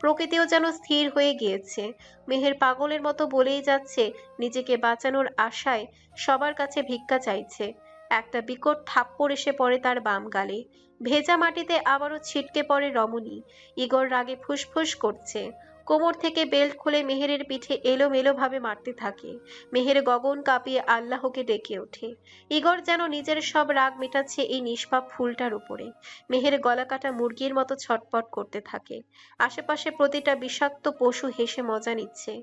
প্রকৃতিও যেন স্থির হয়ে গিয়েছে। মেহের পাগলের মতো বলেই যাচ্ছে, নিজেকে বাঁচানোর আশায় সবার কাছে ভিক্ষা চাইছে। একটা বিকট থাপ্পড় এসে পড়ে তার বাম গালে। ভেজা মাটিতে আবারও ছিটকে পড়ে রমণী। ইগর রাগে ফুসফুস করছে, কোমর থেকে বেল্ট খুলে মেহেরের পিঠে এলোমেলো ভাবে মারতে থাকে। মেহের গগন কাঁপিয়ে আল্লাহকে ডেকে ওঠে। ইগর যেন নিজের সব রাগ মেটাচ্ছে এই নিষ্পাপ ফুলটার উপরে। মেহের গলা কাটা মুরগির মতো ছটপট করতে থাকে। আশেপাশে প্রতিটা বিষাক্ত পশু হেসে মজা নিচ্ছে।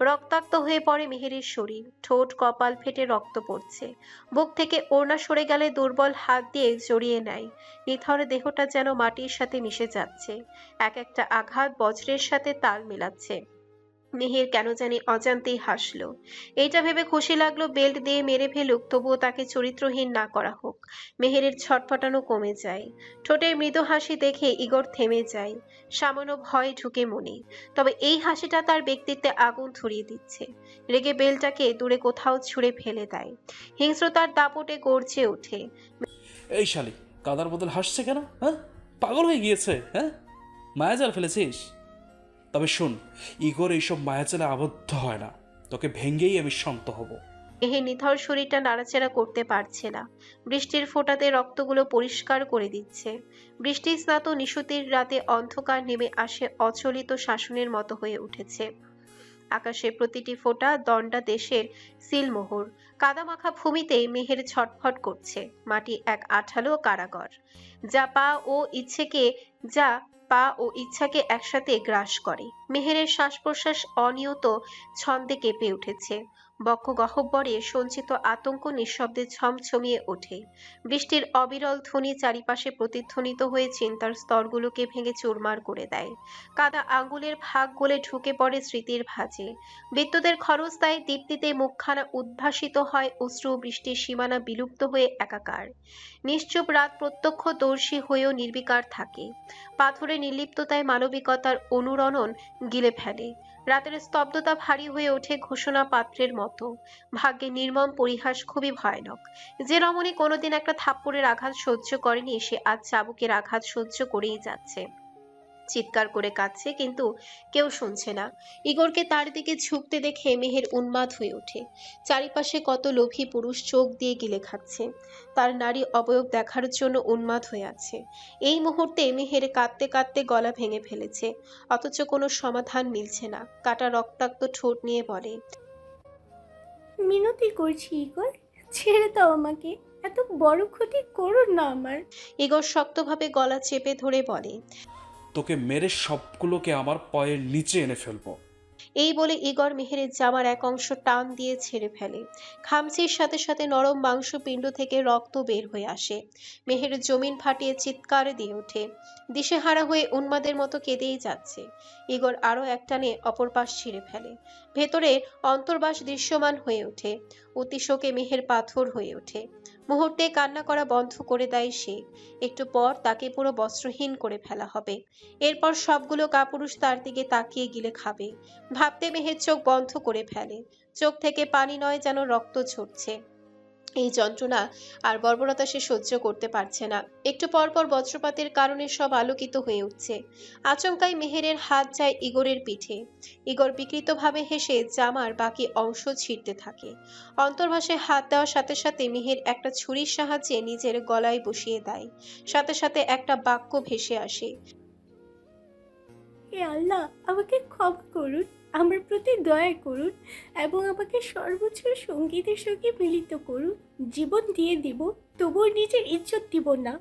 রক্তাক্ত হয়ে পড়ে মেহেরের শরীর, ঠোঁট কপাল ফেটে রক্ত পড়ছে। বুক থেকে ওড়না সরে গেলে দুর্বল হাত দিয়ে জড়িয়ে নেয়। নিথর দেহটা যেন মাটির সাথে মিশে যাচ্ছে, এক একটা আঘাত বজ্রের সাথে তাল মেলাচ্ছে। মেহের কেন জানি অজান্তেই হাসলো। এইটা ভেবে খুশি লাগলো, বেল্ট দিয়ে মেরে ফেলুক, তবুও তাকে চরিত্রহীন না করা হোক। মেহেরের ছটফটানো কমে যায়, ঠোঁটের মৃদু হাসি দেখে ইগর থেমে যায়। সামান্য ভয় ঢুকে মনে, তবে এই হাসিটা তার ব্যক্তিত্বে আগুন ধরিয়ে দিচ্ছে। রেগে বেলটাকে দূরে কোথাও ছুঁড়ে ফেলে দেয়। হিংস্রতার দাপটে গর্জে ওঠে, এই শালি কাদার বদল হাসছে কেন? হ্যাঁ, পাগল হয়ে গিয়েছে? হ্যাঁ, মায়াজাল ফেলেছিস? তবে শোন, ইগোর এইসব মায়াজালে আবদ্ধ হয় না, তোকে ভেঙ্গেই আমি শান্ত হব। মেহের নিথর শরীরটা নাড়াচাড়া করতে পারছে না। বৃষ্টির ফোঁটাতে রক্তগুলো পরিষ্কার করে দিচ্ছে। বৃষ্টি স্নাত নিশুতির রাতে অন্ধকার নেমে আসে অচলিত শাসনের মতো হয়ে উঠেছে। আকাশে প্রতিটি ফোঁটা দণ্ডা দেশের সিলমোহর। কাদামাখা ভূমিতে মেহের ছটফট করছে। মাটি এক আঠালো কারাগার, যা পা ও ইচ্ছাকে একসাথে গ্রাস করে। মেহেরের শ্বাস প্রশ্বাস অনিয়ত ছন্দে কেঁপে উঠেছে। বক্ষ গহ্বরে সঞ্চিত আতঙ্ক নিঃশব্দে ছমছমিয়ে ওঠে। বৃষ্টির অবিরল ধ্বনি চারিপাশে প্রতিধ্বনিত হয়ে চিন্তার স্তরগুলোকে ভেঙে চুরমার করে দেয়। কাদা আঙ্গুলের ভাগ গলে ঢুকে পড়ে স্মৃতির ভাঁজে। বিদ্যুতের খরস্তায় দীপ্তিতে মুখখানা উদ্ভাসিত হয়, অশ্রু বৃষ্টির সীমানা বিলুপ্ত হয়ে একাকার। নিশ্চুপ রাত প্রত্যক্ষদর্শী হয়েও নির্বিকার থাকে। পাথরের নির্লিপ্ততায় মানবিকতার অনুরণন গিলে ফেলে। রাতের স্তব্ধতা ভারী হয়ে ওঠে ঘোষণা পাত্রের মতো। ভাগ্যের নির্মম পরিহাস খুবই ভয়ানক। যে রমণী কোনোদিন একটা থাপ্পড়ের আঘাত সহ্য করেনি, সে আজ চাবুকের আঘাত সহ্য করেই যাচ্ছে। চিৎকার করে কাঁদছে, কিন্তু কেউ শুনছে না। ইগোরকে তার দিকে ঝুঁকতে দেখে মেহের উন্মাদ হয়ে ওঠে। চারিপাশে কত লোভী পুরুষ চোখ দিয়ে গিলে খাচ্ছে, তার নারী অবয়ব দেখার জন্য উন্মাদ হয়ে আছে। এই মুহূর্তে মেহের কাঁদতে কাঁদতে গলা ভেঙে ফেলেছে, অথচ কোনো সমাধান মিলছে না। কাটা রক্তাক্ত ঠোঁট নিয়ে বলে, মিনতি করছি ইগর, ছেড়ে দাও আমাকে, এত বড় ক্ষতি করো না আমার। ইগর শক্তভাবে গলা চেপে ধরে বলে, তোকে মেরে সবগুলোকে আমার পায়ের নিচে এনে ফেলবো। এই বলে ইগর মেহেরের জামার এক অংশ টান দিয়ে ছেড়ে ফেলে। খামচির সাথে সাথে নরম মাংসপিণ্ড থেকে রক্ত বের হয়ে আসে। মেহের জমিন ফাটিয়ে চিৎকার দিয়ে ওঠে, দিশেহারা হয়ে উন্মাদের মতো কেঁদেই যাচ্ছে। ইগর আরো এক টানে অপর পাশ ছিঁড়ে ফেলে। ভেতরে অন্তর্বাস দৃশ্যমান হয়ে ওঠে। অতিশোকে মেহের পাথর হয়ে ওঠে। মুহূর্তে কান্না করা বন্ধ করে দেয় সে। একটু পর তাকে পুরো বস্ত্রহীন করে ফেলা হবে। এরপর সবগুলো কাপুরুষ তার দিকে তাকিয়ে গিলে খাবে। ভাবতে মেহের চোখ বন্ধ করে ফেলে। চোখ থেকে পানি নয়, যেন রক্ত ঝরছে। এই যন্ত্রণা আর বর্বরতা সে সহ্য করতে পারছে না। একটু পর পর বজ্রপাতের কারণে সব আলোকিত হয়ে উঠছে। আচমকাই মেহেরের হাত যায় ইগরের পিঠে। ইগর বিকৃতভাবে হেসে জামার বাকি অংশ ছিঁড়তে থাকে। অন্তর্ভাসে হাত দেওয়ার সাথে সাথে মেহের একটা ছুরির সাহায্যে নিজের গলায় বসিয়ে দেয়। সাথে সাথে একটা বাক্য ভেসে আসে, হে আল্লাহ, আমাকে ক্ষমা করুন, আমার প্রতি দয়া করুন এবং আমাকে সর্বোচ্চ সঙ্গীতের সঙ্গে মিলিত করুন। জীবন দিয়ে দিব, তবুও নিজের ইজ্জত দিব না।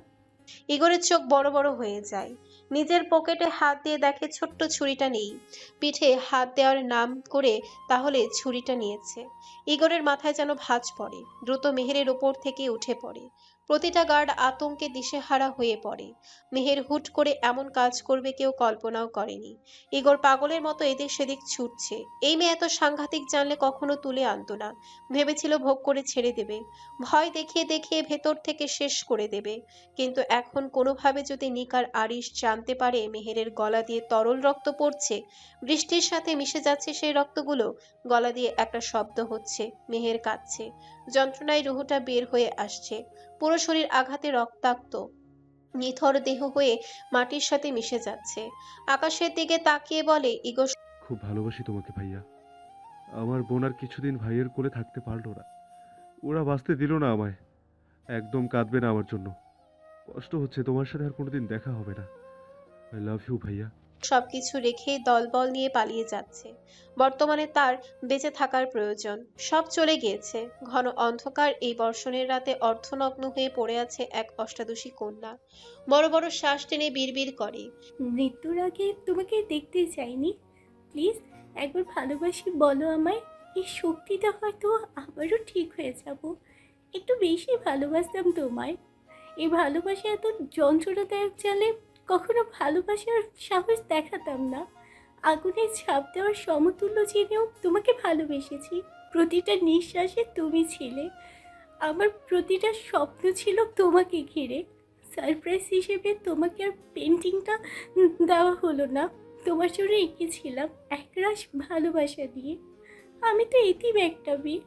ইগরের চোখ বড় বড় হয়ে যায়। নিজের পকেটে হাত দিয়ে দেখে ছোট্ট ছুরিটা নেই। পিঠে হাত দেওয়ার নাম করে তাহলে ছুরিটা নিয়েছে। ইগরের মাথায় যেন ভাঁজ পড়ে। দ্রুত মেহেরের ওপর থেকে উঠে পড়ে। প্রতিটা গার্ড আতঙ্কে দিশেহারা হয়ে পড়ে। মেহের হুট করে এমন কাজ করবে কেউ কল্পনাও করেনি। ইগর পাগলের মতো এদিক সেদিক ছুটছে। এই মেয়ে এত সাংঘাতিক জানলে কখনো তুলে আনতো না। ভেবেছিল ভোগ করে ছেড়ে দেবে, ভয় দেখিয়ে দেখিয়ে ভেতর থেকে শেষ করে দেবে। কিন্তু এখন কোনোভাবে যদি নিকার আরিশ জানতে পারে মেহেরের গলা দিয়ে তরল রক্ত পড়ছে, বৃষ্টির সাথে মিশে যাচ্ছে সেই রক্তগুলো, গলা দিয়ে একটা শব্দ হচ্ছে, মেহের কাঁদছে, যন্ত্রণায় রুহটা বের হয়ে আসছে। পুরো শরীর আঘাতে রক্তাক্ত, নিথর দেহ হয়ে মাটির সাথে মিশে যাচ্ছে। আকাশের দিকে তাকিয়ে বলে, ইগো, খুব ভালোবাসি তোমাকে ভাইয়া। আমার বোন আর কিছুদিন ভাইয়ের কোলে থাকতে পারলো না, ওরা বাঁচতে দিল না আমায়। একদম কাঁদবে না আমার জন্য, কষ্ট হচ্ছে, তোমার সাথে আর কোনোদিন দেখা হবে না। আই লাভ ইউ ভাইয়া। সবকিছু রেখে দলবল নিয়ে পালিয়ে যাচ্ছে। বর্তমানে তার বেঁচে থাকার প্রয়োজন। সব চলে গিয়েছে। ঘন অন্ধকার এই বর্ষণের রাতে অর্ধনগ্ন হয়ে পড়ে আছে এক অষ্টাদশী কন্যা। বড় বড় শ্বাস টেনে বিড়বিড় করে, মৃত্যুর আগে তোমাকে দেখতে চাইনি, প্লিজ একবার ভালোবাসি বলো আমায়। এই শক্তিটা হয়তো আবারও ঠিক হয়ে যাব। একটু বেশি ভালোবাসতাম তোমায়। এই ভালোবাসা এত যন্ত্রণাদায়ক জালে কখনো ভালোবাসার সাহস দেখাতাম না। আগুনে ঝাঁপ দেওয়ার সমতুল্য জেনেও তোমাকে ভালোবেসেছি। প্রতিটা নিঃশ্বাসে তুমি ছিলে। আমার প্রতিটা স্বপ্ন ছিল তোমাকে ঘিরে। সারপ্রাইজ হিসেবে তোমাকে আর পেন্টিংটা দেওয়া হলো না। তোমার জন্য এঁকেছিলাম একরাশ ভালোবাসা দিয়ে। আমি তো এতিম একটা মেয়ে,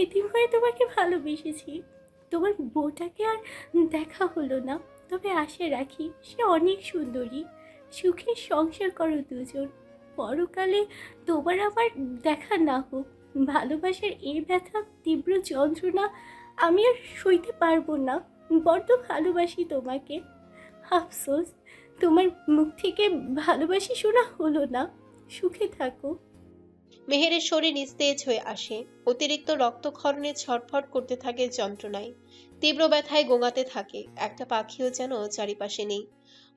এতিম হয়ে তোমাকে ভালোবেসেছি। তোমার বউটাকে আর দেখা হলো না, তবে আশা রাখি সে অনেক সুন্দরী। সুখে সংসার করো দুজন। পরকালে তোমার আমার দেখা না হোক। ভালোবাসার এই ব্যথা, তীব্র যন্ত্রণা আমি আর সইতে পারবো না। বড্ড ভালোবাসি তোমাকে। আফসোস, তোমার মুখ থেকে ভালোবাসি শোনা হলো না। সুখে থাকো। মেহেরের শরীর নিস্তেজ হয়ে আসে। অতিরিক্ত রক্তক্ষরণে ছটফট করতে থাকে যন্ত্রণায়। তীব্র ব্যথায় গোঙাতে থাকে। একটা পাখিও যেন চারিপাশে নেই।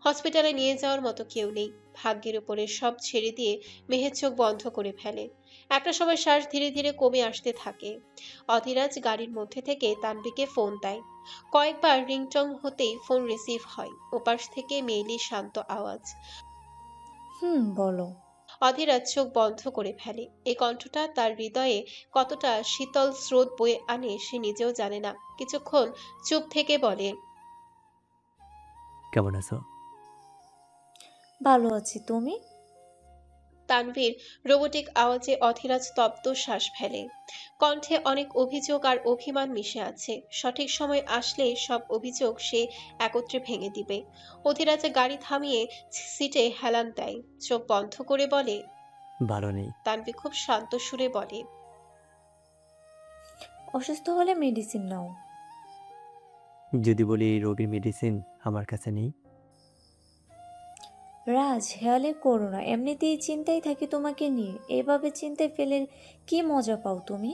হসপিটালে নিয়ে যাওয়ার মতো কেউ নেই। ভাগ্যের উপরে সব ছেড়ে দিয়ে মেহের চোখ বন্ধ করে ফেলে। একটা সময় শ্বাস ধীরে ধীরে কমে আসতে থাকে। অধীরাজ গাড়ির মধ্যে থেকে তানভীকে ফোন দেয়। কয়েকবার রিংটং হতেই ফোন রিসিভ হয়। ওপাশ থেকে মেয়েলি শান্ত আওয়াজ। বলো। অধীরাজ চোখ বন্ধ করে ফেলে। এই কণ্ঠটা তার হৃদয়ে কতটা শীতল স্রোত বয়ে আনে সে নিজেও জানে না। কিছুক্ষণ চুপ থেকে বলে, কেমন আছো? ভালো আছি, তুমি? তানভীর রোবোটিক আওয়াজে অধীরাজ স্তব্ধ শ্বাস ফেলে। কণ্ঠে অনেক অভিযোগ আর অভিমান মিশে আছে। সঠিক সময় আসলে সব অভিযোগ সে একত্রে ভেঙে দিবে। অধীরাজ গাড়ি থামিয়ে সিটে হেলান দেয়, চোখ বন্ধ করে বলে। ভালো নেই। তানভীর খুব শান্ত সুরে বলে, অসুস্থ হলে মেডিসিন নাও। যদি বলি এই রোগীর মেডিসিন আমার কাছে নেই। রাজ, হেয়ালি করো না, এমনিতেই চিন্তায় থাকি তোমাকে নিয়ে, এভাবে চিন্তায় ফেলে কি মজা পাও তুমি?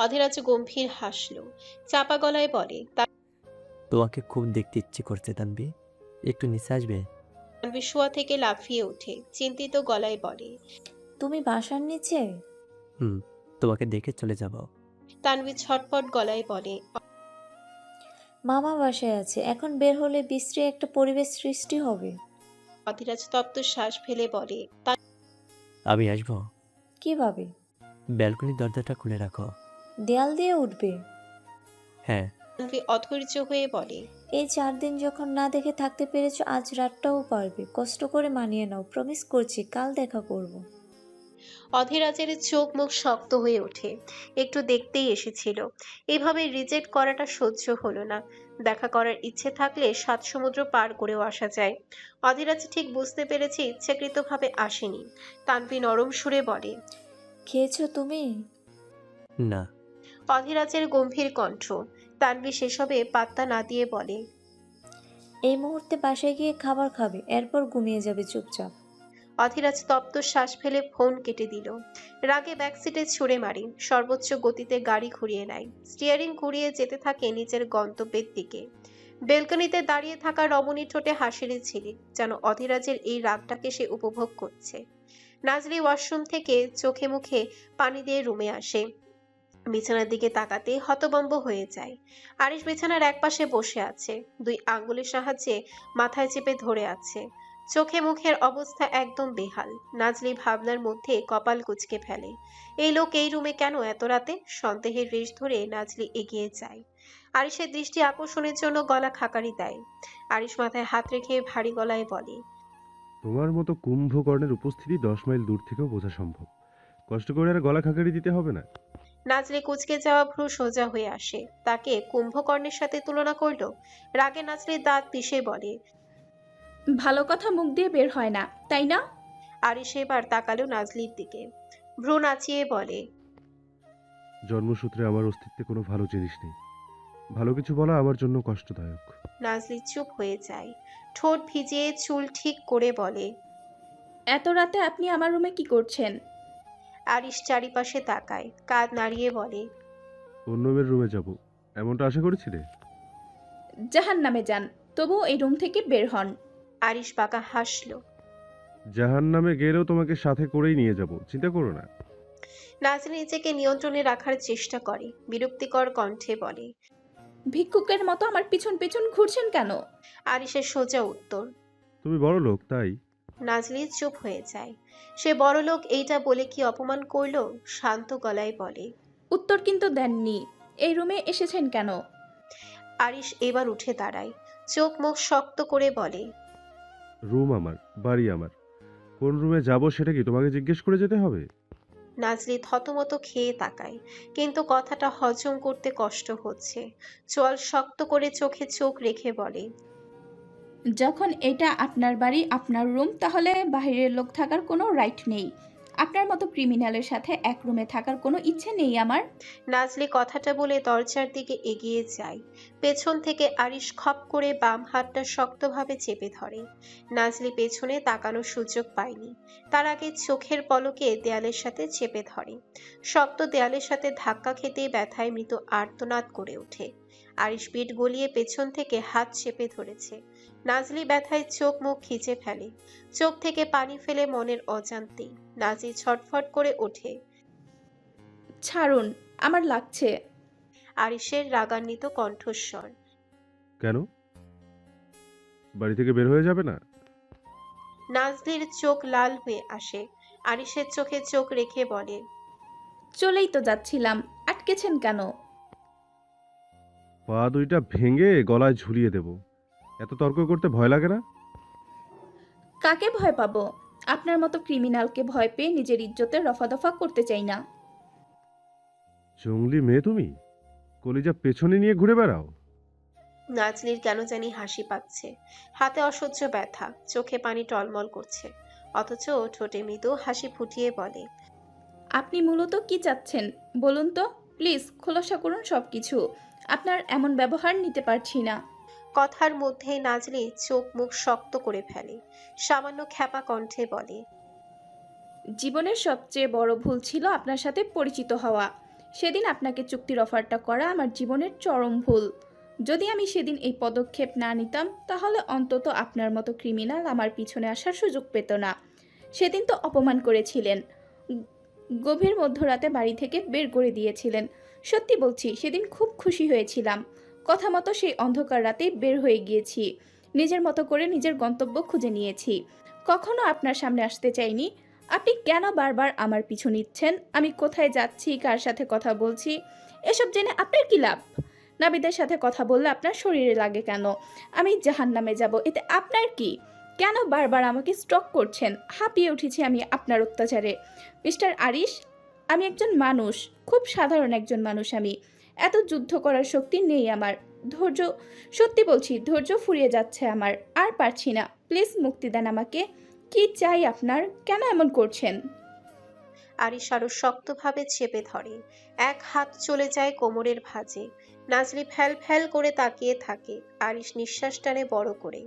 অধীরাজ গম্ভীর হাসলো, চাপা গলায় বলে। তোমাকে খুব দেখতে ইচ্ছে করছে তানবি, একটু নিচে আসবে? তানভীর শোয়া থেকে লাফিয়ে ওঠে, চিন্তিত গলায় বলে। তুমি বাসার নিচে? হুম, তোমাকে দেখে চলে যাব। তানভীর ছটপট গলায় বলে। মামা বাসায় আছে, এখন বের হলে বিশ্রী একটা পরিবেশ সৃষ্টি হবে। অধীরাজ তপ্ত শ্বাস ফেলে বলে। আমি আসবো? কিভাবে? ব্যালকনির দরজাটা খুলে রাখো। দেয়াল দিয়ে উঠবে? হ্যাঁ। তানভীর অধৈর্য হয়ে বলে। এই 4 দিন যখন না দেখে থাকতে পেরেছো, আজ রাতটাও পারবে। কষ্ট করে মানিয়ে নাও, প্রমিস করছি কাল দেখা করব। অধীরাজের চোখ মুখ শক্ত হয়ে ওঠে। একটু দেখতেই এসেছিল, এভাবে রিজেক্ট করাটা সহ্য হলো না। দেখা করার ইচ্ছে থাকলে 7 সমুদ্র পার করেও আসা যায়। অধীরাজ ঠিক বুঝতে পেরেছে ইচ্ছাকৃতভাবে আসেনি। তানভীর নরম সুরে বলে। খেয়েছো তুমি? না। অধীরাজের গম্ভীর কণ্ঠ। তানভীর সেসবে পাত্তা না দিয়ে বলে। এই মুহূর্তে বাসায় গিয়ে খাবার খাবে, এরপর ঘুমিয়ে যাবে চুপচাপ। অধীরাজ তপ্ত শ্বাস ফেলে ফোন কেটে দিল। রাগে ব্যাকসিটে ছুড়ে মারি, সর্বোচ্চ গতিতে গাড়ি ঘুরিয়ে নেয়। স্টিয়ারিং ঘুরিয়ে যেতে থাকে নিজের গন্তব্যের দিকে। বেলকনিতে দাঁড়িয়ে থাকা রমণী ঠোঁটে হাসির ঝিলিক, যেন অধীরাজের এই রাগটাকে সে উপভোগ করছে। নাজরি ওয়াশরুম থেকে চোখে মুখে পানি দিয়ে রুমে আসে। বিছানার দিকে তাকাতে হতভম্ব হয়ে যায়। আরিশ বিছানার একপাশে বসে আছে, 2 আঙ্গুলের সাহায্যে মাথায় চেপে ধরে আছে। চোখে মুখের অবস্থা একদম বেহাল। নাজলি ভাবনার মধ্যে কপাল কুঁচকে ফেলে। এই লোক এই রুমে কেন এত রাতে? সন্দেহের রেশ ধরে নাজলি এগিয়ে যায়। আরিশের দৃষ্টি আকর্ষণের জন্য গলা খাকারি দেয়। আরিশ মাথায় হাত রেখে ভারী গলায় বলে। তোমার মতো কুম্ভকর্ণের উপস্থিতি 10 মাইল দূর থেকেও বোঝা সম্ভব। কষ্ট করে আর গলা খাকারি দিতে হবে না। নাজলি কুঁচকে যাওয়া ভ্রু সোজা হয়ে আসে। তাকে কুম্ভকর্ণের সাথে তুলনা করলো। রাগে নাজলির দাঁত পিষে বলে। ভালো কথা মুখ দিয়ে বের হয় না, তাই না? আরিশ এবার তাকালো নাজলির দিকে, ভ্রু নাচিয়ে বলে। জন্মসূত্রে আমার অস্তিত্বে কোনো ভালো জিনিস নেই। ভালো কিছু বলা আমার জন্য কষ্টদায়ক। নাজলি চুপ হয়ে যায়, ঠোঁট ভিজিয়ে চুল ঠিক করে বলে। এত রাতে আপনি আমার রুমে কি করছেন? আরিশ চারিপাশে তাকায়, কাঁধ নাড়িয়ে বলে। অন্য মেয়ের রুমে যাব এমনটা আশা করেছিলে? জাহান্নামে যান, তবুও এই রুম থেকে বের হন। আরিশ বাঁকা হাসলো। জাহান্নামে গেলেও তোমাকে সাথে করেই নিয়ে যাব, চিন্তা করো না। নাজলি নিজেকে নিয়ন্ত্রণে রাখার চেষ্টা করে, বিরক্তিকর কণ্ঠে বলে। ভিক্ষুকের মতো আমার পিছন পিছন ঘুরছেন কেন? আরিশের সোজা উত্তর। তুমি বড় লোক তাই। নাজলি চুপ হয়ে যায়। সে বড়লোক এইটা বলে কি অপমান করলো? শান্ত গলায় বলে। উত্তর কিন্তু দেননি। এই রুমে এসেছেন কেন? আরিশ এবার উঠে দাঁড়ায়, চোখ মুখ শক্ত করে বলে। রুম আমার, বাড়ি আমার। কোন রুমে যাব সেটা কি তোমাকে জিজ্ঞেস করে যেতে হবে? নাজলি থতমত খেয়ে তাকায়, কিন্তু কথাটা হজম করতে কষ্ট হচ্ছে। চোয়াল শক্ত করে চোখে চোখ রেখে বলে। যখন এটা আপনার বাড়ি, আপনার রুম, তাহলে বাইরের লোক থাকার কোনো রাইট নেই। আপনার মতো ক্রিমিনালের সাথে এক রুমে থাকার কোনো ইচ্ছে নেই আমার। নাজলি কথাটা বলে দরজার দিকে এগিয়ে যায়। পেছন থেকে আরিশ খপ করে বাম হাতটা শক্তভাবে চেপে ধরে। নাজলি পেছনে তাকানোর সুযোগ পায়নি, তার আগে চোখের পলকে দেয়ালের সাথে চেপে ধরে। শক্ত দেয়ালের সাথে ধাক্কা খেতেই ব্যথায় মৃত আর্তনাদ করে ওঠে। আরিশ পিঠ গলিয়ে পেছন থেকে হাত চেপে ধরেছে। নাজলি ব্যথায় চোখ মুখ খিচে ফেলে, চোখ থেকে পানি ফেলে মনের অজান্তেই। নাজলি ছটফট করে ওঠে। ছাড়ুন, আমার লাগছে। আরিশের রাগান্বিত কণ্ঠস্বর। কেন? বাড়ি থেকে বের হয়ে যাবে না? নাজলির চোখ লাল হয়ে আসে। আরিশের চোখে চোখ রেখে বলে, চলেই তো যাচ্ছিলাম, আটকেছেন কেন? পা দুইটা ভেঙে গলায় ঝুলিয়ে দেব। এত তর্ক করতে ভয় লাগে না? কাকে ভয় পাবো? আপনার মতো ক্রিমিনালকে ভয় পেয়ে নিজের ইজ্জতের রফাদফা করতে চাই না। জঙ্গলি মেয়ে তুমি, কলিজা পেছনে নিয়ে ঘুরে বেড়াও। নাজলির কেন জানি হাসি পাচ্ছে, হাতে অসহ্য ব্যথা, চোখে পানি টলমল করছে, অথচ ঠোঁটে মৃদু হাসি ফুটিয়ে বলে, আপনি মূলত কি চাচ্ছেন বলুন তো? প্লিজ খোলাসা করুন সব কিছু। আপনার এমন ব্যবহার নিতে পারছি না। কথার মধ্যেই নাজলি চোখ মুখ শক্ত করে ফেলে, সামান্য খ্যাপা কণ্ঠে বলে, জীবনের সবচেয়ে বড় ভুল ছিল আপনার সাথে পরিচিত হওয়া। সেদিন আপনাকে চুক্তির অফারটা করা আমার জীবনের চরম ভুল। যদি আমি সেদিন এই পদক্ষেপ না নিতাম তাহলে অন্তত আপনার মতো ক্রিমিনাল আমার পিছনে আসার সুযোগ পেত না। সেদিন তো অপমান করেছিলেন, গভীর মধ্যরাতে বাড়ি থেকে বের করে দিয়েছিলেন। সত্যি বলছি, সেদিন খুব খুশি হয়েছিলাম। কথা মতো সেই অন্ধকার রাতে বের হয়ে গিয়েছি, নিজের মতো করে নিজের গন্তব্য খুঁজে নিয়েছি। কখনো আপনার সামনে আসতে চাইনি। আপনি কেন বারবার আমার পিছু নিচ্ছেন? আমি কোথায় যাচ্ছি, কার সাথে কথা বলছি, এসব জেনে আপনার কি লাভ? নাবিদের সাথে কথা বললে আপনার শরীরে লাগে কেন? আমি জাহান্নামে যাব, এতে আপনার কি? কেন বারবার আমাকে স্টক করছেন? হাঁপিয়ে উঠেছি আমি আপনার অত্যাচারে। মিস্টার আরিশ, আমি একজন মানুষ, খুব সাধারণ একজন মানুষ। আমি এত যুদ্ধ করার শক্তি নেই আমার। ধৈর্য, সত্যি বলছি, ধৈর্য ফুরিয়ে যাচ্ছে আমার, আর পারছি না। প্লিজ মুক্তি দেন আমাকে। কি চাই আপনার? কেন এমন করছেন? আরিশ আরো শক্তভাবে চেপে ধরে, এক হাত চলে যায় কোমরের ভাঁজে। নাজলি ফ্যাল ফ্যাল করে তাকিয়ে থাকে। আরিশ নিঃশ্বাস টানে বড় করে।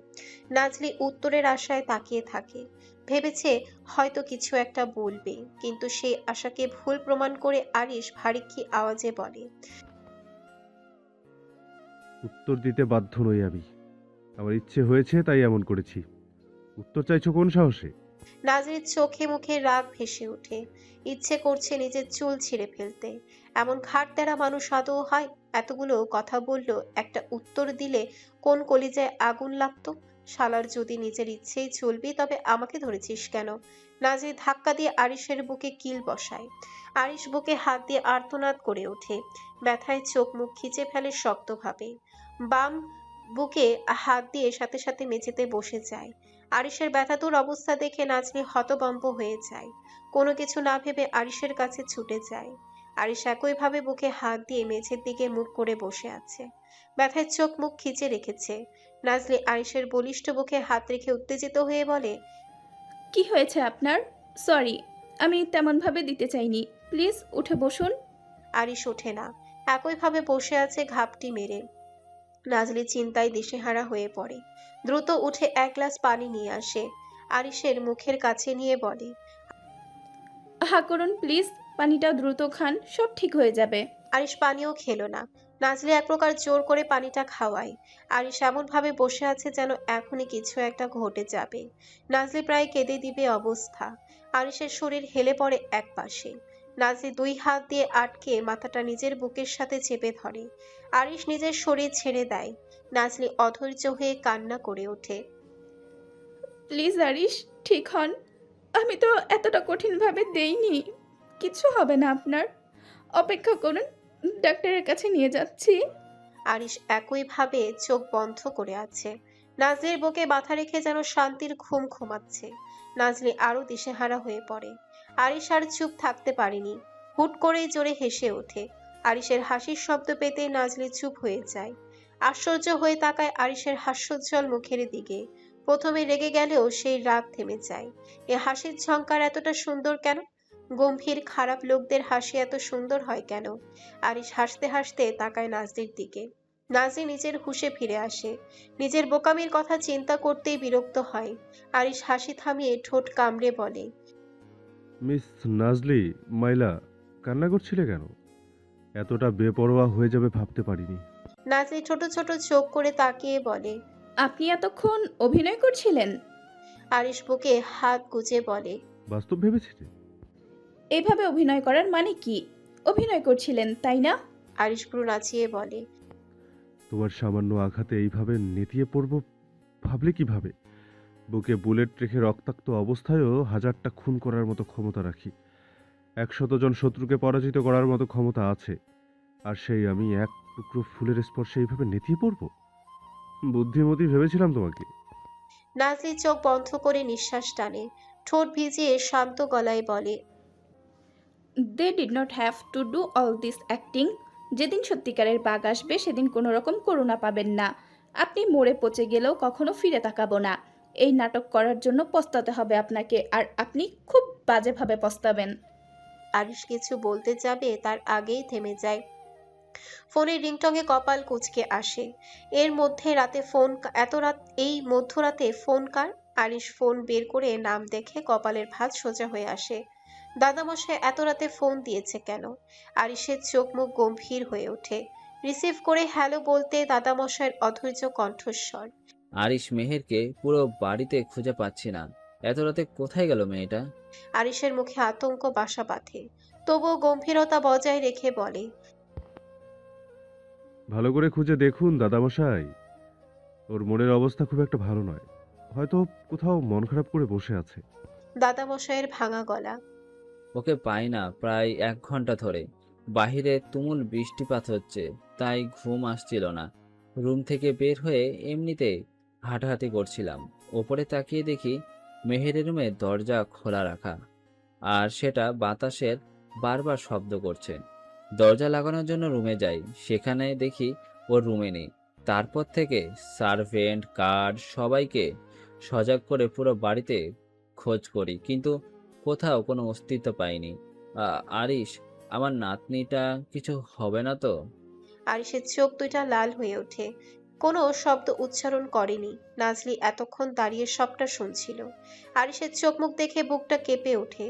নাজলি উত্তরের আশায় তাকিয়ে থাকে, ভেবেছে হয়তো কিছু একটা বলবে, কিন্তু সেই আশাকে ভুল প্রমাণ করে আরিশ ভারী আওয়াজে বলে, উত্তর দিতে বাধ্য নই আমি। আমার ইচ্ছে হয়েছে তাই এমন করেছি। উত্তর চাইছো কোন সাহসে? নাজরির চোখে মুখে রাগ ভেসে ওঠে, ইচ্ছে করছে নিজের চুল ছিঁড়ে ফেলতে। এমন ঘাড় মানুষ আদৌ হয়? এতগুলো কথা বললো, একটা উত্তর দিলে কোন কলিজায় আগুন লাগতো। শালার যদি নিজের ইচ্ছেই চলবি তবে আমাকে ধরেছিস কেন? নাজরি ধাক্কা দিয়ে আরিশের বুকে কিল বসায়। আরিশ বুকে হাত দিয়ে আর্তনাদ করে ওঠে, ব্যথায় চোখ মুখ খিচে ফেলে শক্তভাবে। বাম বুকে হাত দিয়ে সাথে সাথে মেঝেতে বসে যায়। আরিশের ব্যথাতুর অবস্থা দেখে নাজলি হতভম্ব হয়ে যায়, কোনো কিছু না ভেবে আরিশের কাছে ছুটে যায়। আরিশ একইভাবে বুকে হাত দিয়ে মেঝের দিকে মুখ করে বসে আছে, ব্যথায় চোখ মুখ খিচে রেখেছে। নাজলি আরিশের বলিষ্ঠ বুকে হাত রেখে উত্তেজিত হয়ে বলে, কি হয়েছে আপনার? সরি, আমি তেমনভাবে দিতে চাইনি। প্লিজ উঠে বসুন। আরিশ ওঠে না, একইভাবে বসে আছে ঘাপটি মেরে। নাজলি চিন্তায় দিশেহারা হয়ে পড়ে, দ্রুত উঠে এক গ্লাস পানি নিয়ে আসে, আরিশের মুখের কাছে নিয়ে বলে, হা করুন প্লিজ, পানিটা দ্রুত খান, সব ঠিক হয়ে যাবে। আরিশ পানিও খেলো না। নাজলি এক প্রকার জোর করে পানিটা খাওয়ায়। আরিশ এমন ভাবে বসে আছে যেন এখনই কিছু একটা ঘটে যাবে। নাজলি প্রায় কেঁদে দিবে অবস্থা। আরিশের শরীর হেলে পড়ে এক পাশে। নাজলি দুই হাত দিয়ে আটকে মাথাটা নিজের বুকের সাথে চেপে ধরে। আরিশ নিজের শরীর ছেড়ে দেয়। নাজলি অধৈর্য হয়ে কান্না করে ওঠে। প্লিজ আরিশ, ঠিক হন। আমি তো এতটা কঠিনভাবে দেইনি। কিছু হবে না আপনার। অপেক্ষা করুন, ডাক্তারের কাছে নিয়ে যাচ্ছি। আরিশ একইভাবে চোখ বন্ধ করে আছে, নাজলির বুকে মাথা রেখে যেন শান্তির ঘুম ঘুমাচ্ছে। নাজলি আরো দিশেহারা হয়ে পড়ে। আরিশ আর চুপ থাকতে পারেনি, হুট করেই জোরে হেসে ওঠে। আরিশের হাসির শব্দ পেতে নাজলি চুপ হয়ে যায়, আশ্চর্য হয়ে তাকায় আরিশের হাস্যোজ্জ্বল মুখের দিকে। প্রথমে রেগে গেলেও সেই রাগ থেমে যায়। এ হাসির ঝংকার এতটা সুন্দর কেন? গম্ভীর খারাপ লোকদের হাসি এত সুন্দর হয় কেন? আরিশ হাসতে হাসতে তাকায় নাজরির দিকে। নাজরি নিজের হুঁশে ফিরে আসে, নিজের বোকামির কথা চিন্তা করতেই বিরক্ত হয়। আরিশ হাসি থামিয়ে ঠোঁট কামড়ে বলে, মিস নাজলি, মাইলা, কান্না করছিলে কেন? এতটা বেপরোয়া হয়ে যাবে ভাবতে পারিনি। নাজরি ছোট ছোট চোখ করে তাকিয়ে বলে, আপনি এতক্ষণ অভিনয় করছিলেন? আরিশ বুকে হাত গুজে বলে। বাস্তব ভেবেছিলে? এইভাবে অভিনয় করার মানে কি? অভিনয় করছিলেন, তাই না? আরিশ ভ্রু নাচিয়ে বলে। তোমার সামান্য আঘাতে এইভাবে নেতিয়ে পড়বো ভাবলে কিভাবে? বুকে বুলেট রেখে রক্তাক্ত অবস্থায়ও হাজারটা খুন করার মতো ক্ষমতা রাখি। 100 জন শত্রুকে পরাজিত করার মতো ক্ষমতা আছে। আর সেই আমি এক টুকরো ফুলের স্পর্শে এইভাবে নেতিয়ে পড়বো? বুদ্ধিমতী ভেবেছিলাম তোমাকে। নাজলি চোখ বন্ধ করে নিঃশ্বাস টানে, ঠোঁট ভিজিয়ে শান্ত গলায় বলে। They did not have to do all this acting. যেদিন সত্যিকারের বাঘ আসবে সেদিন কোনো রকম করুণা পাবেন না। আপনি মরে পচে গেলেও কখনো ফিরে তাকাবো না। এই নাটক করার জন্য পস্তাতে হবে আপনাকে, আর আপনি খুব বাজেভাবে পস্তাবেন। আরিশ কিছু বলতে যাবে তার আগেই থেমে যায়। ফোনের রিংটংয়ে কপাল কুঁচকে আসে। এর মধ্যে রাতে ফোন, এত রাত, এই মধ্যরাতে ফোন কার? আরিশ ফোন বের করে নাম দেখে কপালের ভাঁজ সোজা হয়ে আসে। দাদামশাই এত রাতে ফোন দিয়েছে কেন? আরিশের চোখ মুখ গম্ভীর হয়ে ওঠে। রিসিভ করে হ্যালো বলতে দাদামশাইয়ের অধৈর্য কণ্ঠস্বর। আরিশ মেহেরকে পুরো বাড়িতে খুঁজে পাচ্ছি না। এত রাতে কোথায় গেল মেয়েটা? আরিশের মুখে আতঙ্ক বাসা বাঁধে, তবুও গম্ভীরতা বজায় রেখে বলে। ভালো করে খুঁজে দেখুন দাদামশাই, ওর মনের অবস্থা খুব একটা ভালো নয়। হয়তো কোথাও মন খারাপ করে বসে আছে। দাদামশাইয়ের ভাঙা গলা। ওকে পাই না প্রায় 1 ঘন্টা ধরে। বাহিরে তুমুল বৃষ্টিপাত হচ্ছে, তাই ঘুম আসছিল না। রুম থেকে বের হয়ে এমনিতে হাঁটাহাঁটি করছিলাম। ওপরে তাকিয়ে দেখি মেহেরের রুমে দরজা খোলা রাখা, আর সেটা বাতাসের বারবার শব্দ করছে। দরজা লাগানোর জন্য রুমে যাই, সেখানে দেখি ওর রুমে নেই। তারপর থেকে সার্ভেন্ট, গার্ড সবাইকে সজাগ করে পুরো বাড়িতে খোঁজ করি, কিন্তু কোথাও কোনো অস্তিত্ব পাইনি। আরিশ, আমার নাতনিটা কিছু হবে না তো? আরিশের চোখ দুইটা লাল হয়ে ওঠে। কোনো শব্দ উচ্চারণ করেনি। নাজলি এতক্ষণ দাঁড়িয়ে সবটা শুনছিল। আরিশের চোখ মুখ দেখে বুকটা কেঁপে ওঠে।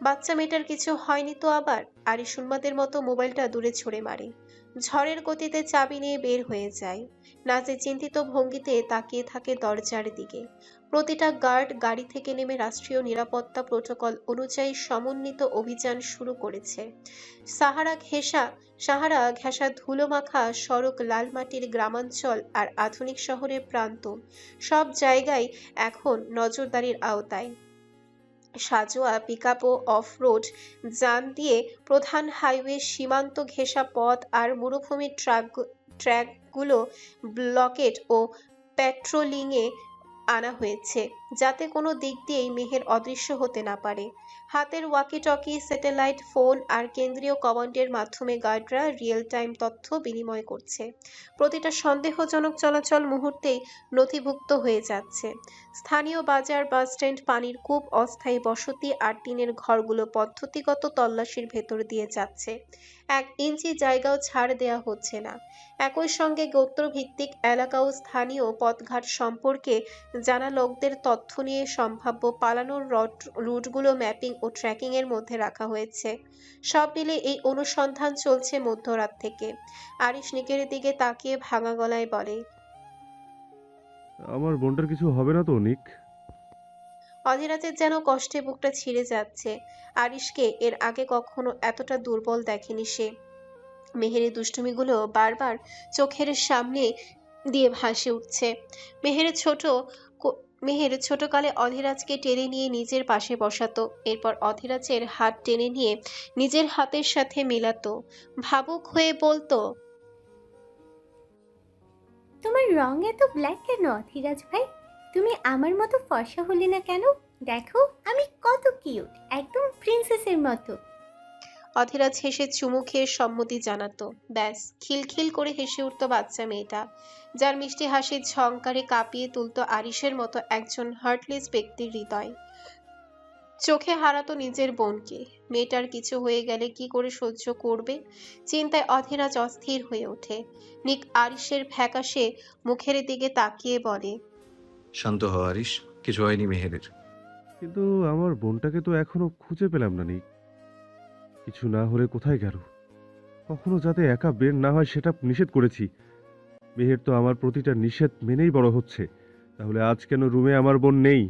বাচ্চা মেয়েটার কিছু হয়নি তো আবার? আরিশ উন্মাদের মতো মোবাইলটা দূরে ছুঁড়ে মারে। ঝড়ের গতিতে চাবি নিয়ে বের হয়ে যায়। নাজলি চিন্তিত ভঙ্গিতে তাকিয়ে থাকে দরজার দিকে। প্রতিটা গার্ড গাড়ি থেকে নেমে রাষ্ট্রীয় নিরাপত্তা প্রোটোকল অনুযায়ী সমন্বিত অভিযান শুরু করেছে। সাহারা ঘেঁষা ধুলো মাখা সড়ক, লাল মাটির গ্রামাঞ্চল আর আধুনিক শহরের প্রান্ত, সব জায়গায় এখন নজরদারির আওতায়। সাজোয়া পিকআপ ও অফ রোড যান দিয়ে প্রধান হাইওয়ে, সীমান্ত ঘেঁষা পথ আর মরুভূমির ট্র্যাকগুলো ব্লকেট ও প্যাট্রোলিংয়ে আনা হয়েছে, যাতে কোনো দিক দিয়েই মেহের অদৃশ্য হতে না পারে। হাতের ওয়াকি টকি, স্যাটেলাইট ফোন আর কেন্দ্রীয় কমান্ডের মাধ্যমে গার্ডরা রিয়েল টাইম তথ্য বিনিময় করছে। প্রতিটা সন্দেহজনক চলাচল মুহূর্তেই নথিভুক্ত হয়ে যাচ্ছে। স্থানীয় বাজার, বাসস্ট্যান্ড, পানির কূপ, অস্থায়ী বসতি আর টিনের ঘরগুলো পদ্ধতিগত তল্লাশির ভেতর দিয়ে যাচ্ছে। 1 ইঞ্চি জায়গাও ছাড় দেয়া হচ্ছে না। একই সঙ্গে গোত্রভিত্তিক এলাকা ও স্থানীয় পথঘাট সম্পর্কে জানা লোকদের তথ্য নিয়ে সম্ভাব্য পালানোর রুটগুলো ম্যাপিং ও ট্র্যাকিং এর মধ্যে রাখা হয়েছে। সব মিলে এই অনুসন্ধান চলছে মধ্যরাত থেকে। আরিশ নিকের দিকে তাকিয়ে ভাঙা গলায় বলে। আমার বোনটার কিছু হবে না তো নিক? অধীরাজের যেন কষ্টে বুকটা ছিঁড়ে যাচ্ছে। আরিশকে এর আগে কখনো এতটা দুর্বল দেখেনি সে। মেহেরের দুষ্টুমিগুলো বারবার চোখের সামনে দিয়ে ভাসে উঠছে। মেহের ছোটকালে অধীরাজকে টেনে নিয়ে নিজের পাশে বসাতো, এরপর অধীরাজের হাত টেনে নিয়ে নিজের হাতের সাথে মেলাতো, ভাবুক হয়ে বলতো। তোমার রং এত ব্ল্যাক কেন ধীরাজ ভাই? তুমি আমার মতো ফর্সা হলে না কেন? দেখো আমি কত কিউট, একদম প্রিন্সেসের মতো। অধীরাজ হেসে চুমু খেয়ে সম্মতি জানাতো। ব্যাস, খিলখিল করে হেসে উঠতো বাচ্চা মেয়েটা, যার মিষ্টি হাসির ঝংকারে কাঁপিয়ে তুলতো আরিশের মতো একজন হার্টলেস ব্যক্তির হৃদয়। চোখে হারাতো নিজের বোনকে। মেয়েটার কিছু হয়ে গেলে কি করে সহ্য করবে? চিন্তায় অধীরাজ অস্থির হয়ে ওঠে। নিক আরিশের ফ্যাকাশে মুখের দিকে তাকিয়ে বলে। শান্ত হ আরিশ, কিছু হয়নি মেহেরের। কিন্তু আমার বোনটাকে তো এখনো খুঁজে পেলাম না নিক। কিছু না হলে কোথায় গেল? কখনো যাতে একা বের না হয় সেটা নিষেধ করেছি। মেহের তো আমার প্রতিটা নিষেধ মেনেই বড় হচ্ছে, তাহলে আজ কেন রুমে আমার বোন নেই?